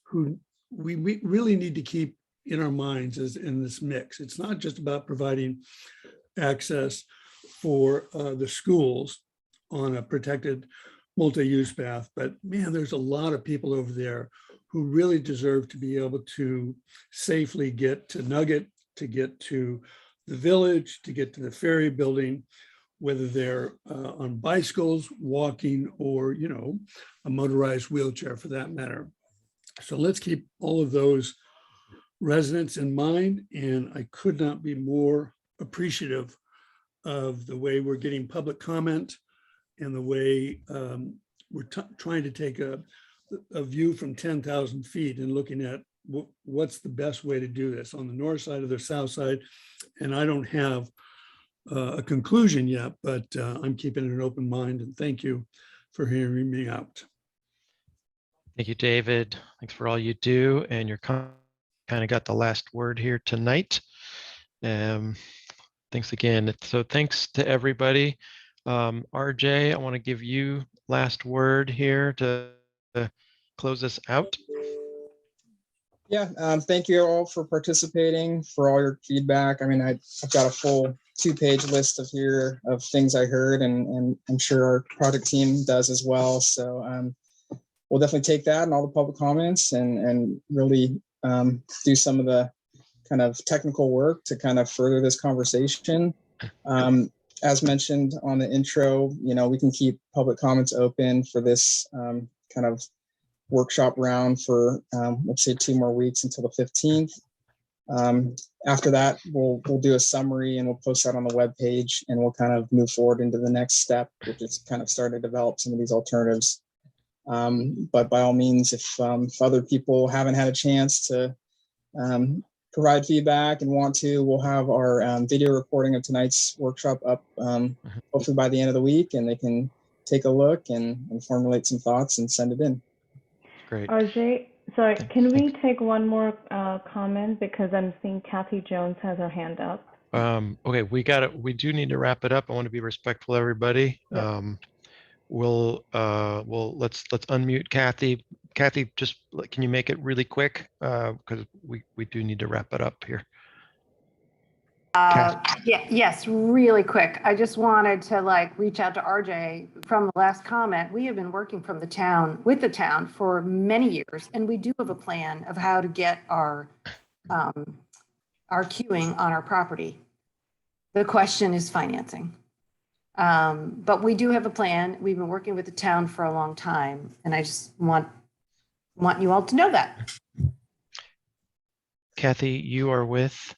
who we really need to keep in our minds as in this mix. It's not just about providing access for the schools on a protected multi-use path, but man, there's a lot of people over there who really deserve to be able to safely get to Nugget, to get to the village, to get to the ferry building, whether they're on bicycles, walking, or a motorized wheelchair for that matter. So let's keep all of those residents in mind, and I could not be more appreciative of the way we're getting public comment and the way we're trying to take a view from 10,000 feet and looking at what's the best way to do this on the north side or the south side. And I don't have a conclusion yet, but I'm keeping an open mind, and thank you for hearing me out. Thank you, David. Thanks for all you do. And you're kind of got the last word here tonight. Thanks again. So thanks to everybody. RJ, I want to give you last word here to close us out. Yeah, thank you all for participating, for all your feedback. I mean, I've got a full 2-page list of things I heard, and I'm sure our project team does as well. So we'll definitely take that and all the public comments and really do some of the kind of technical work to kind of further this conversation. As mentioned on the intro, we can keep public comments open for this kind of workshop round for let's say 2 more weeks until the 15th. After that, we'll do a summary and we'll post that on the webpage, and we'll kind of move forward into the next step, which is kind of start to develop some of these alternatives. But by all means, if other people haven't had a chance to provide feedback and want to, we'll have our video recording of tonight's workshop up hopefully by the end of the week, and they can take a look and formulate some thoughts and send it in. Great. RJ, sorry, can we take one more comment because I'm seeing Kathy Jones has her hand up. Okay, we do need to wrap it up. I want to be respectful of everybody. Yep. Let's unmute Kathy. Kathy, just can you make it really quick? Because we do need to wrap it up here. Yes, really quick. I just wanted to reach out to RJ from the last comment. We have been working with the town for many years, and we do have a plan of how to get our queuing on our property. The question is financing. But we do have a plan. We've been working with the town for a long time, and I just want you all to know that. Kathy, you are with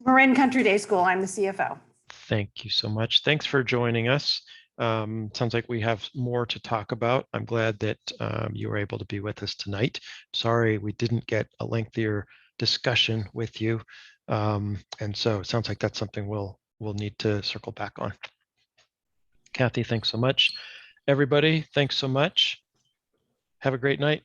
Marin Country Day School. I'm the CFO. Thank you so much. Thanks for joining us. Sounds like we have more to talk about. I'm glad that you were able to be with us tonight. Sorry we didn't get a lengthier discussion with you. And so it sounds like that's something we'll need to circle back on. Kathy, thanks so much. Everybody, thanks so much. Have a great night.